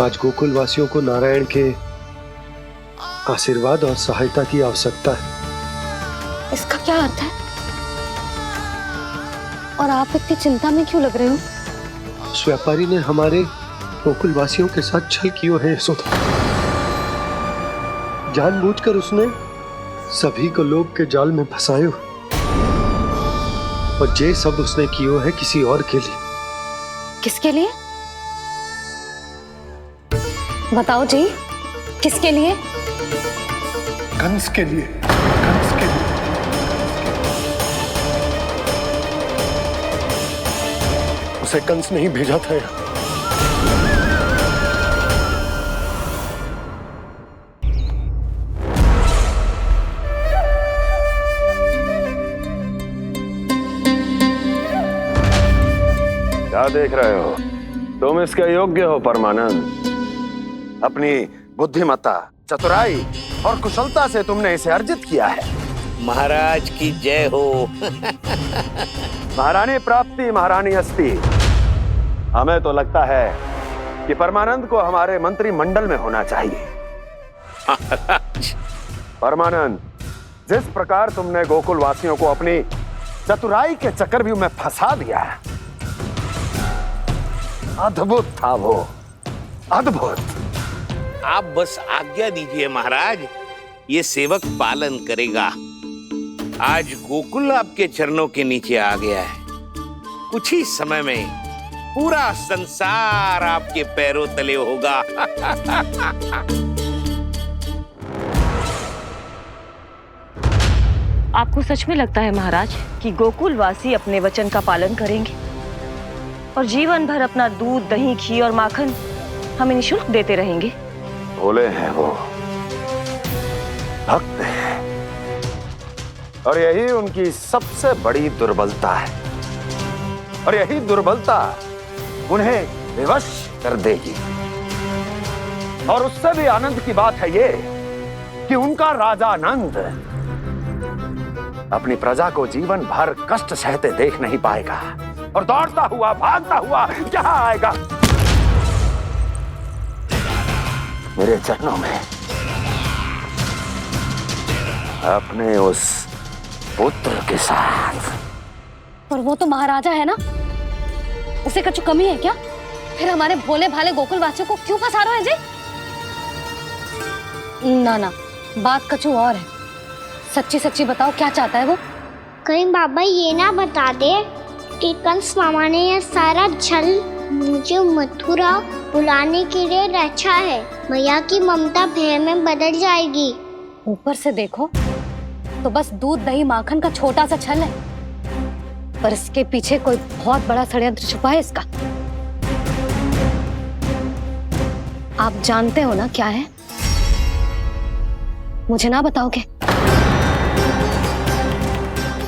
आज गोकुल वासियों को नारायण के आशीर्वाद और सहायता की आवश्यकता है। इसका क्या अर्थ है? और आप इतनी चिंता में क्यों लग रहे हो? उस व्यापारी ने हमारे गोकुल वासियों के साथ छल किया है यशोदा। जानबूझकर उसने सभी को लोभ के जाल में फंसायो, और ये सब उसने किया है किसी और के लिए। किसके लिए? बताओ जी, किसके लिए? कंस के लिए, कंस के लिए। उसे कंस नहीं भेजा था यहाँ। क्या देख रहे हो? तुम इसके योग्य हो परमानंद। अपनी बुद्धिमत्ता, चतुराई और कुशलता से तुमने इसे अर्जित किया है। महाराज की जय हो। महारानी प्राप्ति महारानी अस्ति। हमें तो लगता है कि परमानंद को हमारे मंत्रिमंडल में होना चाहिए। परमानंद, जिस प्रकार तुमने गोकुल वासियों को अपनी चतुराई के चक्रव्यूह में फंसा दिया है, अद्भुत था वो, अद्भुत। आप बस आज्ञा दीजिए महाराज, ये सेवक पालन करेगा। आज गोकुल आपके चरणों के नीचे आ गया है। कुछ ही समय में पूरा संसार आपके पैरों तले होगा। आपको सच में लगता है महाराज कि गोकुल वासी अपने वचन का पालन करेंगे और जीवन भर अपना दूध, दही, घी और माखन हमें निःशुल्क देते रहेंगे? भोले हैं वो, भक्त हैं, और यही उनकी सबसे बड़ी दुर्बलता है। और यही दुर्बलता उन्हें विवश कर देगी। और उससे भी आनंद की बात है ये कि उनका राजा नंद अपनी प्रजा को जीवन भर कष्ट सहते देख नहीं पाएगा और दौड़ता हुआ, भागता हुआ यहाँ आएगा मेरे चरणों में, अपने उस पुत्र के साथ। पर वो तो महाराजा है ना, उसे कुछ कमी है क्या? फिर हमारे भोले भाले गोकुल वासियों को क्यों फंसा रहे हैं जी? ना ना, बात कुछ और है। सच्ची सच्ची बताओ, क्या चाहता है वो? कहीं बाबा ये ना बता दे कि कंस मामा ने यह सारा छल मुझे मथुरा बुलाने के लिए रचा है। मैया की ममता भय में बदल जाएगी। ऊपर से देखो तो बस दूध, दही, माखन का छोटा सा छल है, पर इसके पीछे कोई बहुत बड़ा षड्यंत्र छुपा है इसका। आप जानते हो ना क्या है? मुझे ना बताओगे?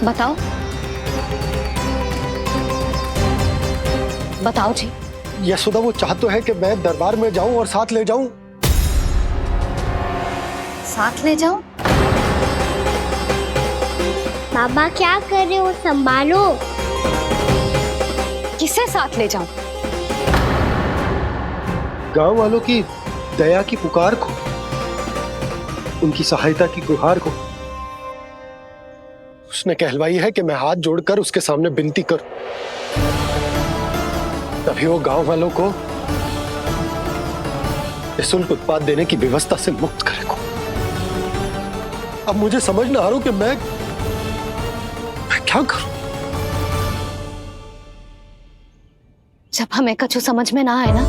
बताओ बताओ जी। यशोदा, वो चाह तो है कि मैं दरबार में जाऊं और साथ ले जाऊं। साथ ले जाऊं? बाबा क्या कर रहे हो, संभालो। किसे साथ ले जाऊं? गांव वालों की दया की पुकार को, उनकी सहायता की गुहार को। उसने कहलवाई है कि मैं हाथ जोड़कर उसके सामने विनती करूं, तभी वो गांव वालों को निःशुल्क उत्पाद देने की व्यवस्था से मुक्त करेगा। अब मुझे समझ ना आ रहा कि मैं क्या करूं। जब हमें कछु समझ में ना आए ना,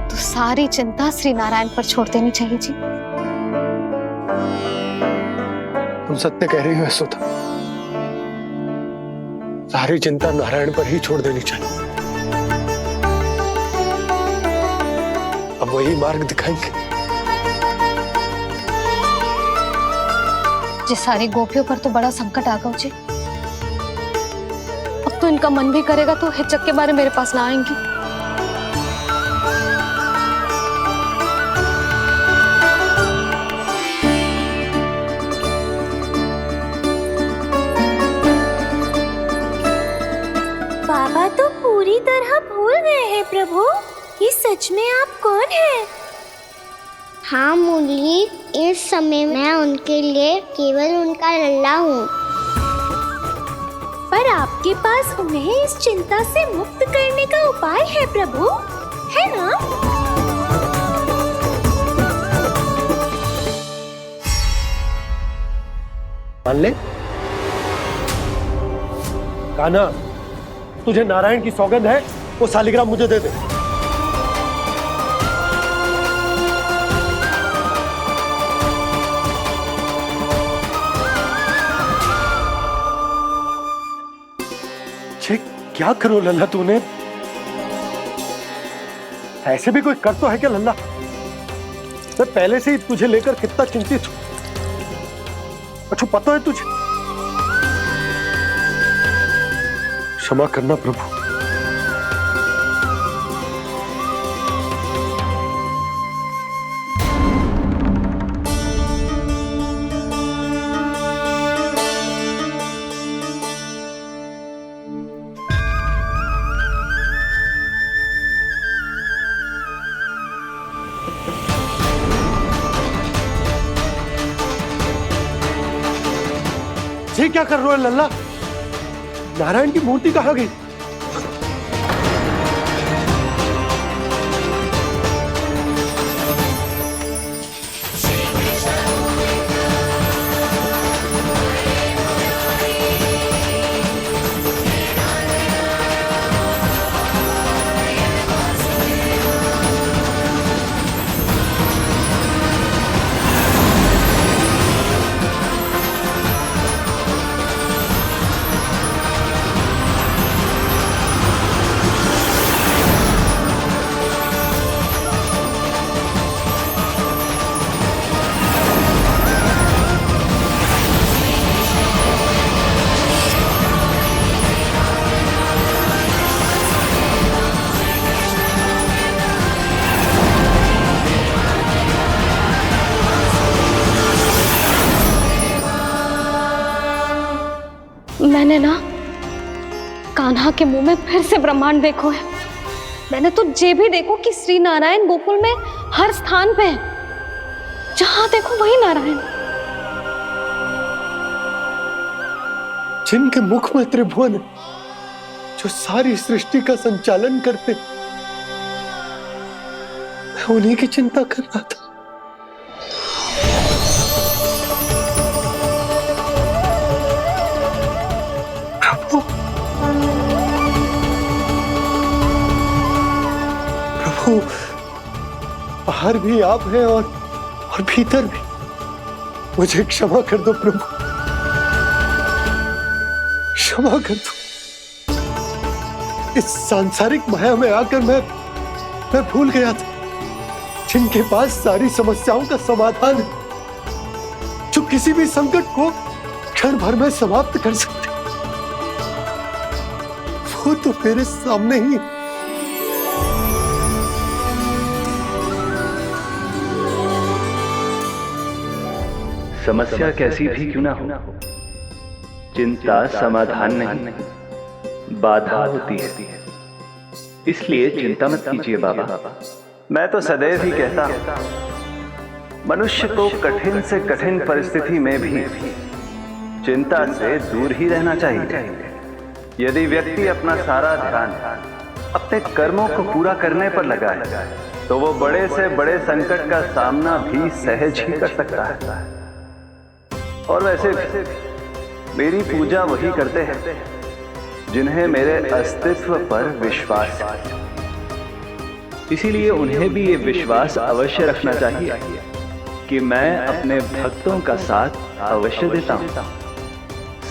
तो सारी चिंता श्री नारायण पर छोड़ देनी चाहिए जी। तुम सत्य कह रही हो यशोदा, सारी चिंता नारायण पर ही छोड़ देनी चाहिए। अब वही मार्ग दिखाएंगे। जिस सारी गोपियों पर तो बड़ा संकट आ गया जी। अब तो इनका मन भी करेगा तो हिचक के बारे मेरे पास ना आएंगी। बाबा तो पूरी तरह भूल गए हैं प्रभु, ये सच में आप कौन हैं? हाँ मुरली, इस समय मैं उनके लिए केवल उनका लल्ला हूँ। पर आपके पास उन्हें इस चिंता से मुक्त करने का उपाय है प्रभु, है ना? मान ले कान्हा, तुझे नारायण की सौगंध है, वो शालिग्राम मुझे दे दे। क्या करो लल्ला तूने? ऐसे भी कोई कर तो है क्या लल्ला? मैं पहले से ही तुझे लेकर कितना चिंतित हूं। अच्छा पता है तुझे? क्षमा करना प्रभु। ये क्या कर रहे हो लल्ला? नारायण की मूर्ति कहाँ गई? मैंने ना कान्हा के मुंह में फिर से ब्रह्मांड देखो है। मैंने तो ये भी देखो कि श्री नारायण गोकुल में हर स्थान पे है, जहां देखो वही नारायण। जिनके मुख में त्रिभुवन, जो सारी सृष्टि का संचालन करते, मैं उन्हीं की चिंता कर रहा था। प्रभु, बाहर भी आप हैं और भीतर भी। मुझे क्षमा कर दो प्रभु, क्षमा कर दो। इस सांसारिक माया में आकर मैं भूल गया था जिनके पास सारी समस्याओं का समाधान है, जो किसी भी संकट को क्षण भर में समाप्त कर सकते, वो तो मेरे सामने ही। समस्या कैसी भी क्यों ना हो, चिंता समाधान नहीं, बाधा होती है। इसलिए चिंता मत कीजिए बाबा। मैं तो सदैव ही कहता हूं, मनुष्य को कठिन से कठिन परिस्थिति में भी चिंता से दूर ही रहना चाहिए। यदि व्यक्ति अपना सारा ध्यान अपने कर्मों को पूरा करने पर लगाए, तो वो बड़े से बड़े संकट का सामना भी सहज ही कर सकता है। और वैसे मेरी पूजा वही करते हैं जिन्हें मेरे अस्तित्व पर विश्वास है। इसीलिए उन्हें भी ये विश्वास अवश्य रखना चाहिए कि मैं अपने भक्तों का साथ अवश्य देता हूं,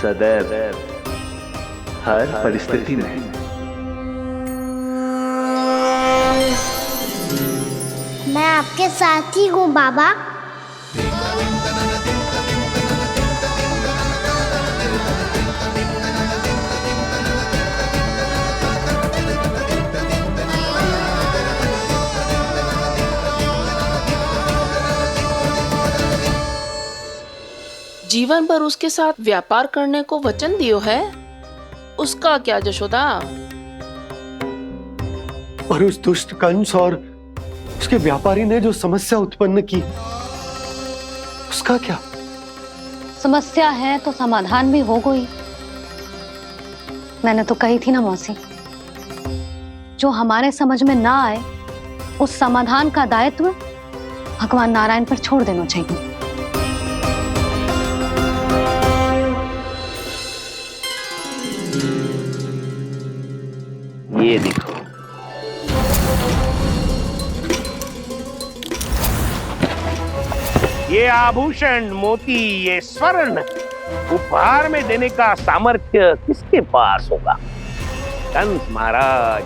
सदैव, हर परिस्थिति में। मैं आपके साथ ही हूँ बाबा। जीवन भर उसके साथ व्यापार करने को वचन दियो है, उसका क्या जशोदा? और उस दुष्ट कंस और उसके व्यापारी ने जो समस्या उत्पन्न की, उसका क्या? समस्या है तो समाधान भी हो गई। मैंने तो कही थी ना मौसी, जो हमारे समझ में ना आए उस समाधान का दायित्व भगवान नारायण पर छोड़ देना चाहिए। ये देखो, ये आभूषण, मोती, ये स्वर्ण उपहार में देने का सामर्थ्य किसके पास होगा? कंस महाराज,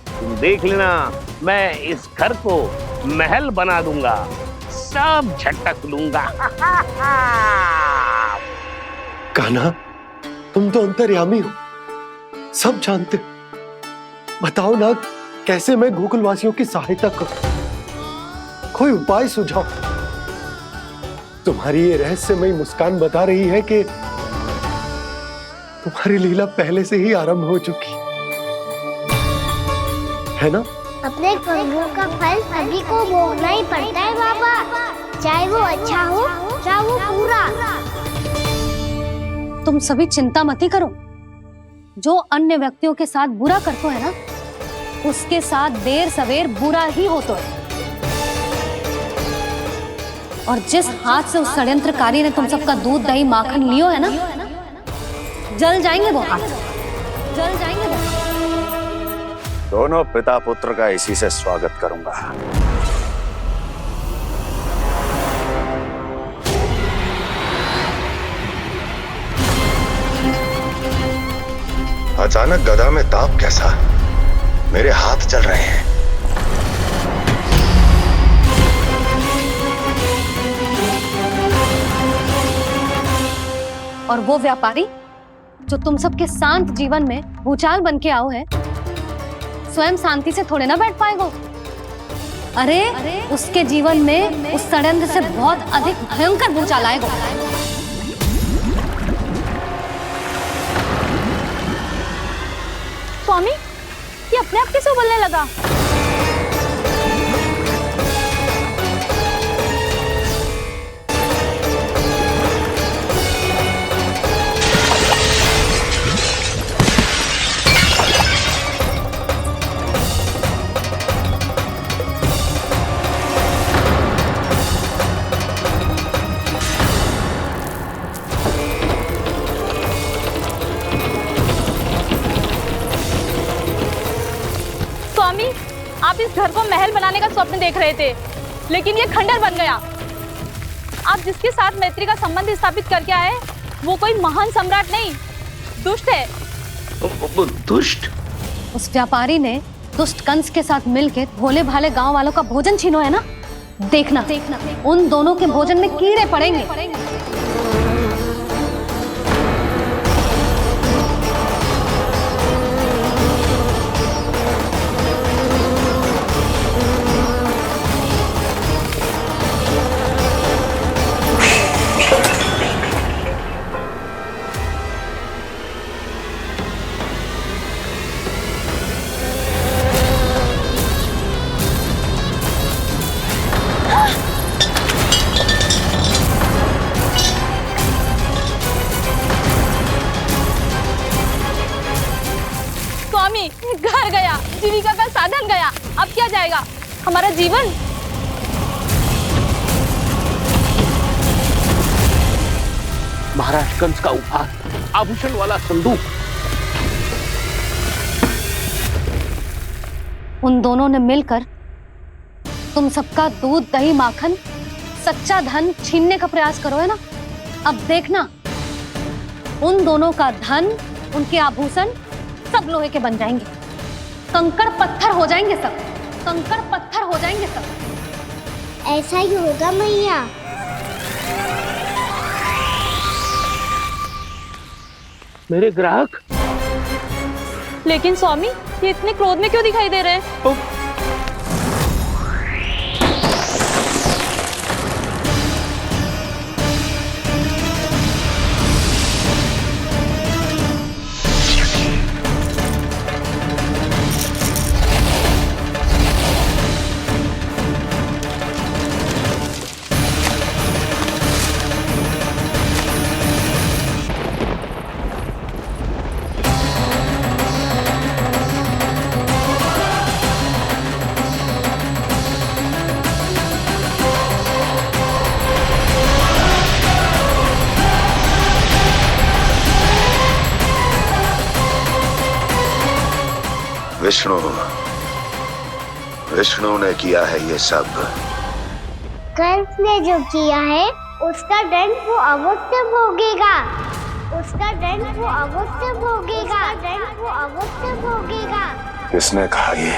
तुम देख लेना, मैं इस घर को महल बना दूंगा, सब झटक लूंगा। कान्हा, तुम तो अंतर्यामी हो, सब जानते हो। बताओ ना, कैसे मैं गोकुलवासियों की सहायता करूं? कोई उपाय सुझाओ। तुम्हारी ये रहस्यमयी मुस्कान बता रही है कि तुम्हारी लीला पहले से ही आरंभ हो चुकी है ना? अपने कर्मों का फल सभी को भोगना ही पड़ता है बाबा, चाहे वो अच्छा हो चाहे वो बुरा। तुम सभी चिंता मत ही करो। जो अन्य व्यक्तियों के साथ बुरा करते है ना, उसके साथ देर सवेर बुरा ही होता है। और जिस हाथ से उस षड्यंत्रकारी ने तुम सबका दूध दही माखन लियो है ना, जल जाएंगे वो हाथ, जल जाएंगे वो। दोनों पिता पुत्र का इसी से स्वागत करूंगा। अचानक गदा में ताप कैसा? मेरे हाथ चल रहे हैं। और वो व्यापारी जो तुम सबके शांत जीवन में भूचाल बन के आओ है, स्वयं शांति से थोड़े ना बैठ पाएगा। अरे उसके जीवन में उस षड्यंत्र से बहुत अधिक भयंकर भूचाल आएगा। स्वामी, ये अपने आप कैसे बोलने लगा? आप इस घर को महल बनाने का स्वप्न देख रहे थे, लेकिन ये खंडर बन गया। आप जिसके साथ मैत्री का संबंध स्थापित करके आए, वो कोई महान सम्राट नहीं, दुष्ट है। दुष्ट? उस व्यापारी ने दुष्ट कंस के साथ मिलकर भोले भाले गांव वालों का भोजन छीनो है ना। देखना उन दोनों के भोजन में कीड़े पड़ेंगे। घर गया, जीविका का साधन गया, अब क्या जाएगा हमारा जीवन? महाराज कंस का उपहार, आभूषण वाला संदूक। उन दोनों ने मिलकर तुम सबका दूध दही माखन सच्चा धन छीनने का प्रयास करो है ना। अब देखना उन दोनों का धन, उनके आभूषण सब लोहे के बन जाएंगे, कंकड़ पत्थर हो जाएंगे सब, कंकड़ पत्थर हो जाएंगे सब। ऐसा ही होगा मैया। मेरे ग्राहक? लेकिन स्वामी, ये इतने क्रोध में क्यों दिखाई दे रहे हैं? विष्णु ने किया है ये सब। कंस ने जो किया है उसका दंड वो अवश्य भोगेगा, उसका दंड वो अवश्य भोगेगा, दंड वो अवश्य भोगेगा। किसने कहा ये?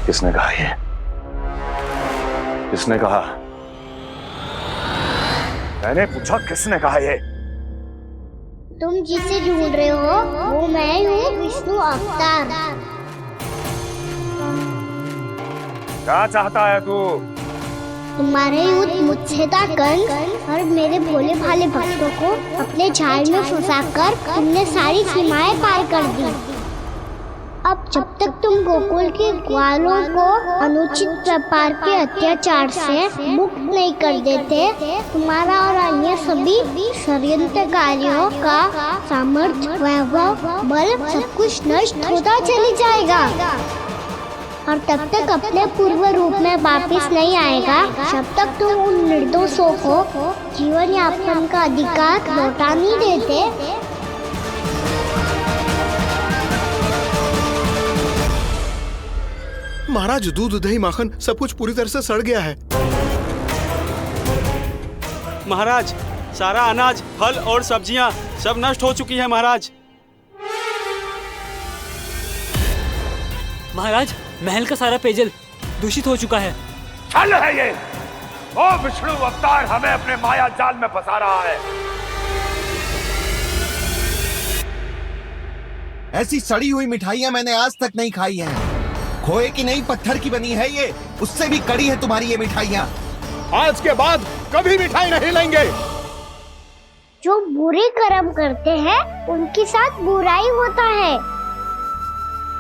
किसने कहा ये? किसने कहा? मैंने पूछा किसने कहा ये? तुम जिसे ढूंढ रहे हो वो मैं हूँ, विष्णु अवतार। क्या चाहता है तू? तुम्हारे युद्ध मुझसे था कंस, और मेरे भोले भाले भक्तों को अपने जाल में फंसाकर तुमने सारी सीमाएं पार कर दी। अब जब तक तुम गोकुल के ग्वालों को अनुचित प्रकार के अत्याचार से मुक्त नहीं कर देते, तुम्हारा और अन्य सभी षड्यंत्रकारियों का सामर्थ्य, वैभव, बल सब कुछ नष्ट होता चली जाएगा और तब तक अपने पूर्व रूप में वापस नहीं आएगा जब तक तुम उन निर्दोषों को जीवन यापन का अधिकार लौटा नहीं देते। महाराज, दूध, दही, माखन सब कुछ पूरी तरह से सड़ गया है। महाराज, सारा अनाज, फल और सब्जियां सब नष्ट हो चुकी है महाराज। महाराज, महल का सारा पेयजल दूषित हो चुका है। छल है ये। वो विष्णु अवतार हमें अपने माया जाल में फंसा रहा है। ऐसी सड़ी हुई मिठाइयां मैंने आज तक नहीं खाई हैं। खोए की नहीं, पत्थर की बनी है ये, उससे भी कड़ी है तुम्हारी ये मिठाइयां। आज के बाद कभी मिठाई नहीं लेंगे। जो बुरे कर्म करते हैं उनके साथ बुराई होता है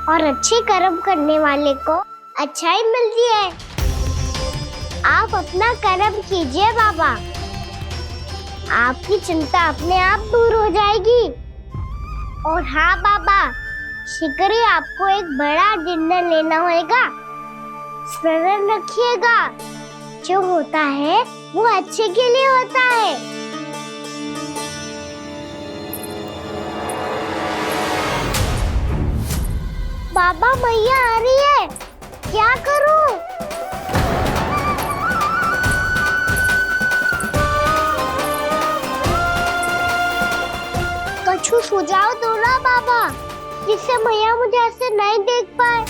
और अच्छे कर्म करने वाले को अच्छाई मिलती है। आप अपना कर्म कीजिए बाबा, आपकी चिंता अपने आप दूर हो जाएगी। और हाँ बाबा, शीघ्र ही आपको एक बड़ा निर्णय लेना होगा। स्मरण रखिएगा, जो होता है वो अच्छे के लिए होता है। बाबा, मैया आ रही है, क्या करूं? कुछ सुझाव दो ना बाबा, जिससे मैया मुझे ऐसे नहीं देख पाए।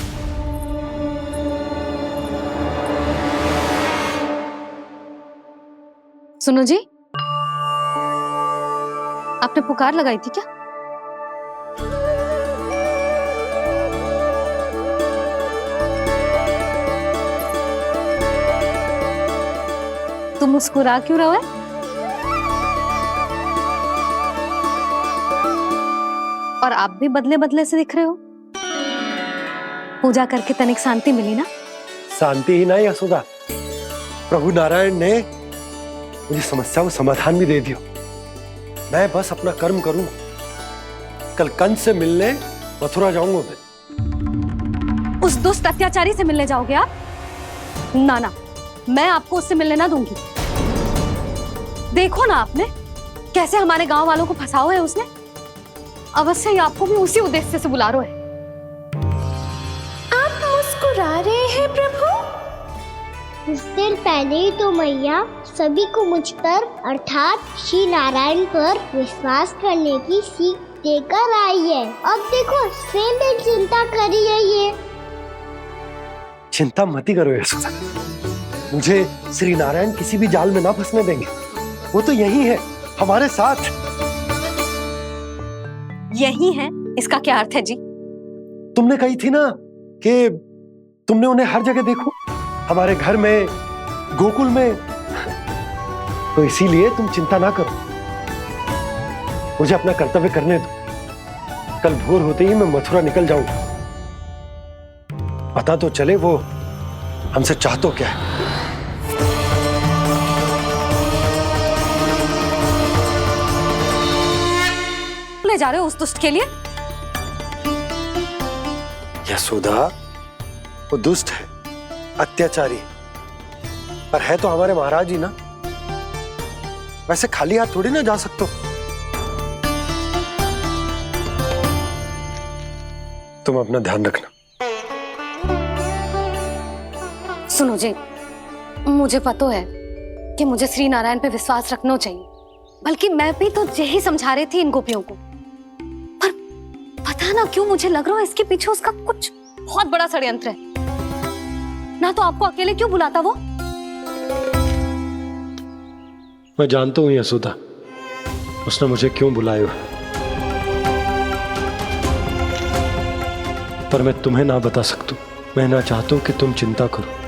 सुनो जी, आपने पुकार लगाई थी क्या? तुम मुस्कुरा क्यों रहे हो? और आप भी बदले बदले से दिख रहे हो। पूजा करके तनिक शांति मिली ना? शांति ही नहीं यशोदा, प्रभु नारायण ने मुझे समस्या को समाधान भी दे दिया। मैं बस अपना कर्म करूं। कल कंस से मिलने मथुरा जाऊंगा मैं। उस दुष्ट अत्याचारी से मिलने जाओगे आप? ना ना, मैं आपको उससे मिलने ना दूंगी। देखो ना आपने कैसे हमारे गांव वालों को फंसाओ है उसने। अवश्य ही आपको भी उसी उद्देश्य से बुला रहा है। आप मुस्कुरा रहे हैं प्रभु? कुछ देर पहले ही तो मैया सभी को मुझ पर अर्थात श्री नारायण पर विश्वास करने की सीख देकर आई है। अब देखो स्वयं भी चिंता करी है ये। चिंता मत ही करो यशोदा, मुझे श्री नारायण किसी भी जाल में ना फंसने देंगे। वो तो यही है हमारे साथ। यही है, इसका क्या अर्थ है जी? तुमने कही थी ना कि तुमने उन्हें हर जगह देखो, हमारे घर में, गोकुल में। तो इसीलिए तुम चिंता ना करो, मुझे अपना कर्तव्य करने दो। कल भोर होते ही मैं मथुरा निकल जाऊंगा। पता तो चले वो हमसे चाहतो क्या है। ले जा रहे हो उस दुष्ट के लिए? यशोदा, वो दुष्ट है, अत्याचारी, पर है तो हमारे महाराज ही ना। वैसे खाली हाथ थोड़ी ना जा सकते हो। तुम अपना ध्यान रखना। सुनो जी, मुझे पता है कि मुझे श्री नारायण पे विश्वास रखना चाहिए, बल्कि मैं भी तो यही समझा रही थी इन गोपियों को। पर पता ना क्यों मुझे लग रहा है इसके पीछे उसका कुछ बहुत बड़ा षड्यंत्र है। ना तो आपको अकेले क्यों बुलाता वो? मैं जानता हूं यशोदा, उसने मुझे क्यों बुलाया, पर मैं तुम्हें ना बता सकता। मैं ना चाहता हूं कि तुम चिंता करो।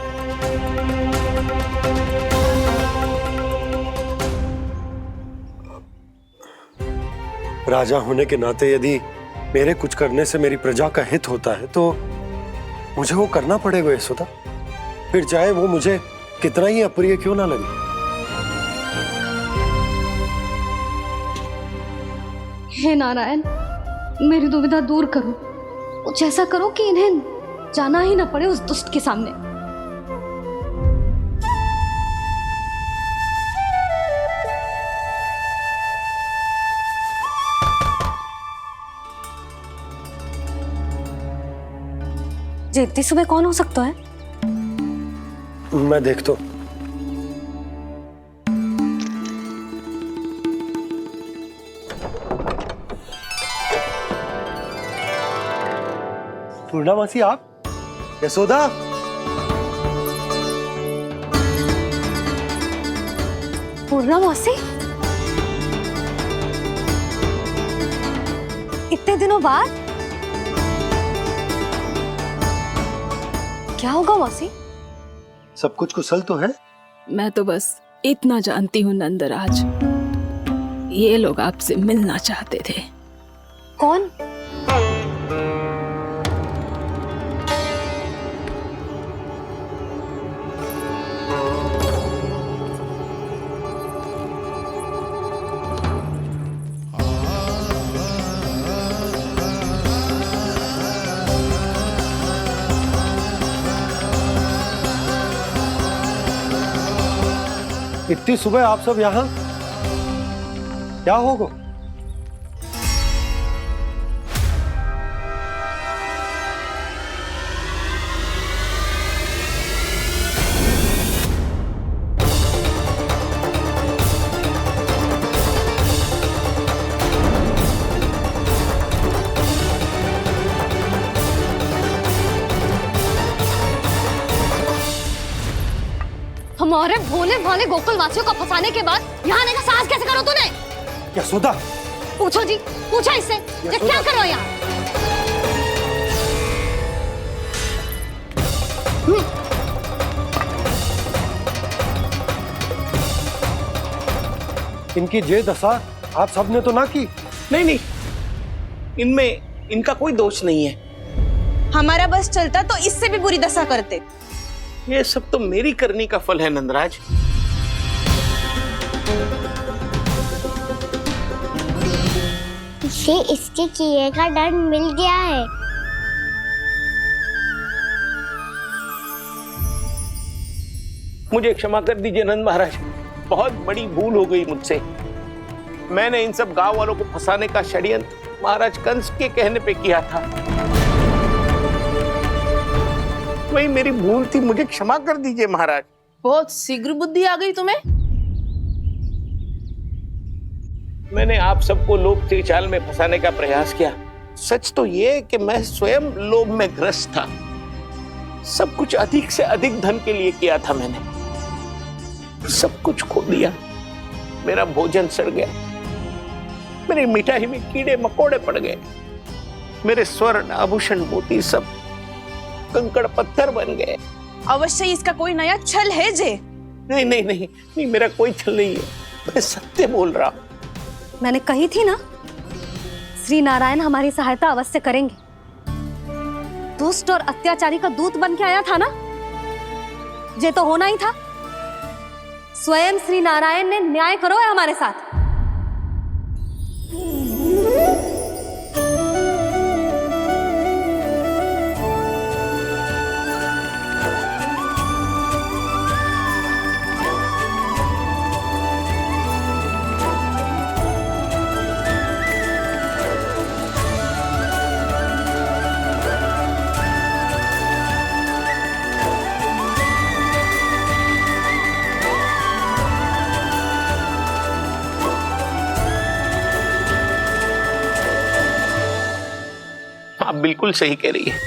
राजा होने के नाते यदि मेरे कुछ करने से मेरी प्रजा का हित होता है तो मुझे वो करना पड़ेगा यशोदा, फिर चाहे वो मुझे कितना ही अप्रिय क्यों ना लगे। हे नारायण, मेरी दुविधा दूर करो। कुछ ऐसा करो कि इन्हें जाना ही ना पड़े उस दुष्ट के सामने। जी इतनी सुबह कौन हो सकता है? मैं देखता हूं। पूर्णामासी आप? यशोदा? पूर्णामासी? इतने दिनों बाद? क्या होगा मौसी? सब कुछ कुशल तो है? मैं तो बस इतना जानती हूँ नंदराज, ये लोग आपसे मिलना चाहते थे। कौन? इतनी सुबह आप सब यहाँ? क्या होगा? हमारे भोले भाले गोकुल वासियों को फंसाने के बाद यहाँ आने का साहस कैसे करो तूने? यशोदा! पूछो जी, पूछो इससे, ये क्या करो यहाँ? इनकी जे दशा आप सबने तो ना की। नहीं नहीं, इनमें इनका कोई दोष नहीं है। हमारा बस चलता तो इससे भी बुरी दशा करते। ये सब तो मेरी करनी का फल है नंदराज। इसे इसके किए का दंड मिल गया है। मुझे क्षमा कर दीजिए नंद महाराज, बहुत बड़ी भूल हो गई मुझसे। मैंने इन सब गांव वालों को फंसाने का षड्यंत्र महाराज कंस के कहने पे किया था। वही मेरी भूल थी, मुझे क्षमा कर दीजिए महाराज। बहुत शीघ्र बुद्धि आ गई तुम्हें। मैंने आप सबको लोभ के जाल में फंसाने का प्रयास किया। सच तो ये कि मैं स्वयं लोभ में ग्रस्त था। सब कुछ अधिक से अधिक धन के लिए किया था मैंने। सब कुछ खो दिया। मेरा भोजन सड़ गया, मेरी मिठाई में कीड़े मकोड़े पड़ गए, मेरे स्वर्ण आभूषण मोती सब कंकड़ पत्थर बन गए। अवश्य इसका कोई नया छल है जे। नहीं नहीं नहीं नहीं, मेरा कोई छल नहीं है, मैं सत्य बोल रहा हूं। मैंने कही थी ना, श्री नारायण हमारी सहायता अवश्य करेंगे। दुष्ट और अत्याचारी का दूत बन के आया था ना, ये तो होना ही था। स्वयं श्री नारायण ने न्याय करो है हमारे साथ। आप बिल्कुल सही कह रही है।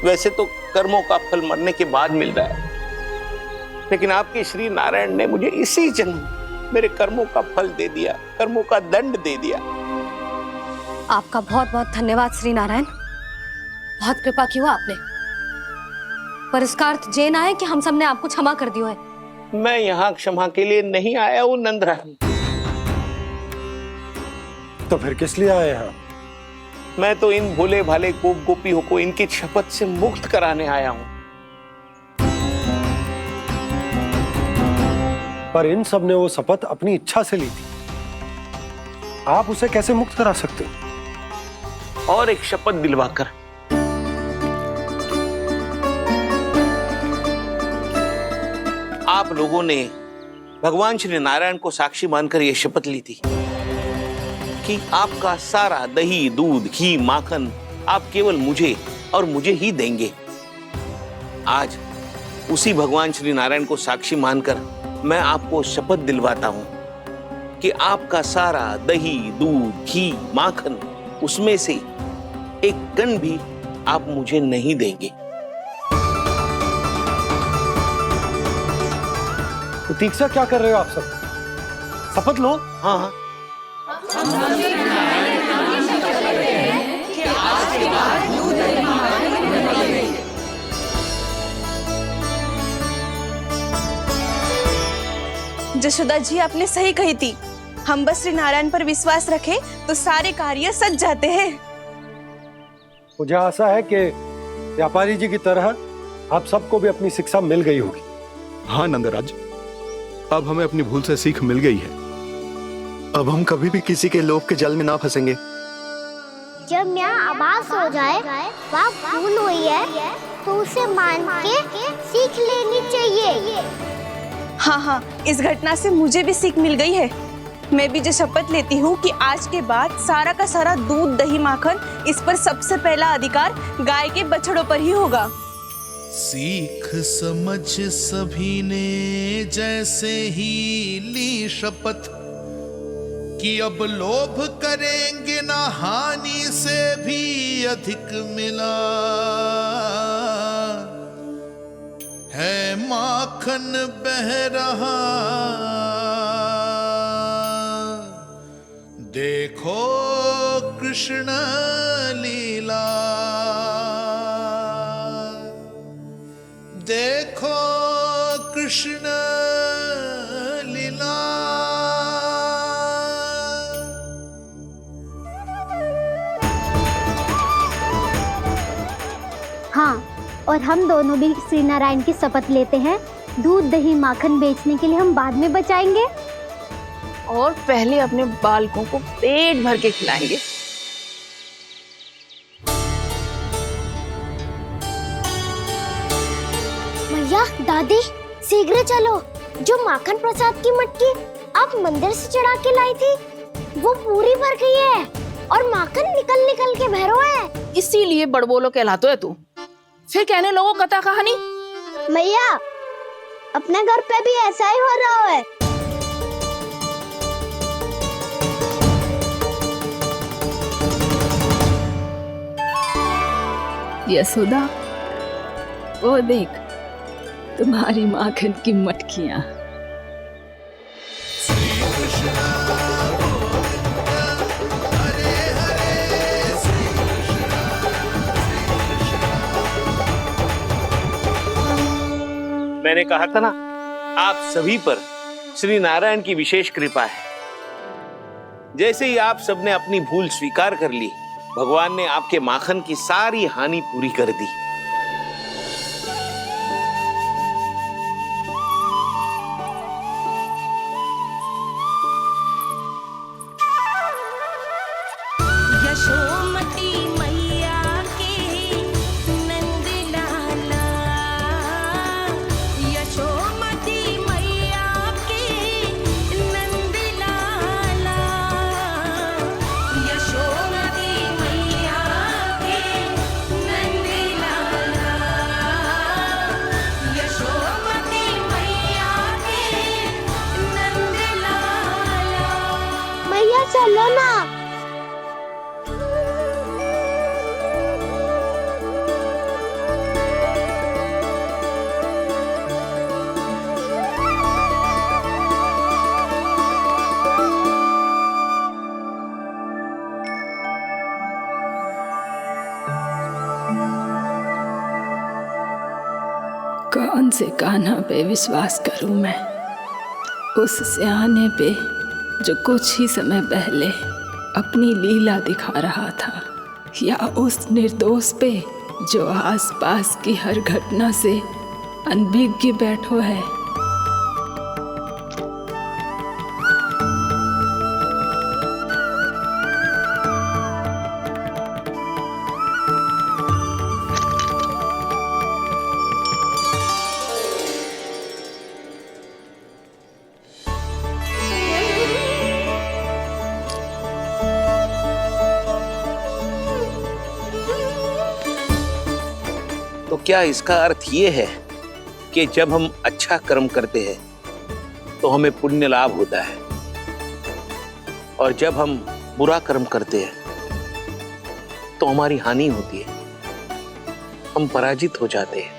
वैसे तो कर्मों का फल मरने के बाद मिल रहा है, लेकिन आपके श्री नारायण ने मुझे इसी जन्म मेरे कर्मों का फल दे दिया, कर्मों का दंड दे दिया। आपका बहुत बहुत धन्यवाद श्री नारायण, बहुत कृपा की हो आपने। पर इसका अर्थ ये ना है कि हम सब ने आपको क्षमा कर दिया है। मैं यहाँ क्षमा के लिए नहीं आया हूँ नंदरानी। तो फिर किस लिए आए यहाँ? मैं तो इन भोले भाले गोप गोपियों को इनकी शपथ से मुक्त कराने आया हूं। पर इन सब ने वो शपथ अपनी इच्छा से ली थी, आप उसे कैसे मुक्त करा सकते हो? और एक शपथ दिलवाकर। आप लोगों ने भगवान श्री नारायण को साक्षी मानकर यह शपथ ली थी कि आपका सारा दही, दूध, घी, माखन आप केवल मुझे और मुझे ही देंगे। आज उसी भगवान श्री नारायण को साक्षी मानकर मैं आपको शपथ दिलवाता हूं कि आपका सारा दही, दूध, घी, माखन उसमें से एक कण भी आप मुझे नहीं देंगे। तो तीक्षा क्या कर रहे हो आप सब? शपथ लो। हाँ हाँ। जशोदा जी, आपने सही कही थी। हम बस श्री नारायण पर विश्वास रखें तो सारे कार्य सज जाते हैं। मुझे आशा है कि व्यापारी जी की तरह आप सबको भी अपनी शिक्षा मिल गई होगी। हाँ नंदराज, अब हमें अपनी भूल से सीख मिल गई है। अब हम कभी भी किसी के लोभ के जल में ना फंसेंगे। जब यहाँ आभास हो जाए वहाँ भूल हुई है तो उसे मान के सीख लेनी चाहिए। हाँ हाँ, इस घटना से मुझे भी सीख मिल गई है। मैं भी जो शपथ लेती हूँ कि आज के बाद सारा का सारा दूध, दही, माखन इस पर सबसे पहला अधिकार गाय के बछड़ों पर ही होगा। सीख समझ सभी ने जैसे ही ली शपथ कि अब लोभ करेंगे ना हानि से भी अधिक मिला है, माखन बह रहा देखो कृष्ण लीला, देखो कृष्ण लीला। हाँ, और हम दोनों भी श्री नारायण की शपथ लेते हैं, दूध, दही, माखन बेचने के लिए हम बाद में बचाएंगे और पहले अपने बालकों को पेट भर के खिलाएंगे। भैया, दादी, शीघ्र चलो। जो माखन प्रसाद की मटकी आप मंदिर से चढ़ा के लाई थी वो पूरी भर गई है और माखन निकल निकल के भरो है। इसीलिए बड़बोलो कहलाते है तू। फिर कहने लोगों कथा कहानी। भैया, अपने घर पे भी ऐसा ही हो रहा है। यशोदा, वो देख तुम्हारी माखन की मटकियां। मैंने कहा था ना, आप सभी पर श्री नारायण की विशेष कृपा है। जैसे ही आप सबने अपनी भूल स्वीकार कर ली, भगवान ने आपके माखन की सारी हानि पूरी कर दी। यशोमती मैया के नंद लाला, यशोमती मैया के नंद लाला, यशोमती मैया के नंद लाला, यशोमती मैया के नंद लाला। मैया चलो ना। कौन से कान्हा पे विश्वास करूं मैं? उस सियाने पे जो कुछ ही समय पहले अपनी लीला दिखा रहा था। या उस निर्दोष पे जो आसपास की हर घटना से अनभिज्ञ बैठो है। तो क्या इसका अर्थ ये है कि जब हम अच्छा कर्म करते हैं तो हमें पुण्य लाभ होता है, और जब हम बुरा कर्म करते हैं तो हमारी हानि होती है, हम पराजित हो जाते हैं?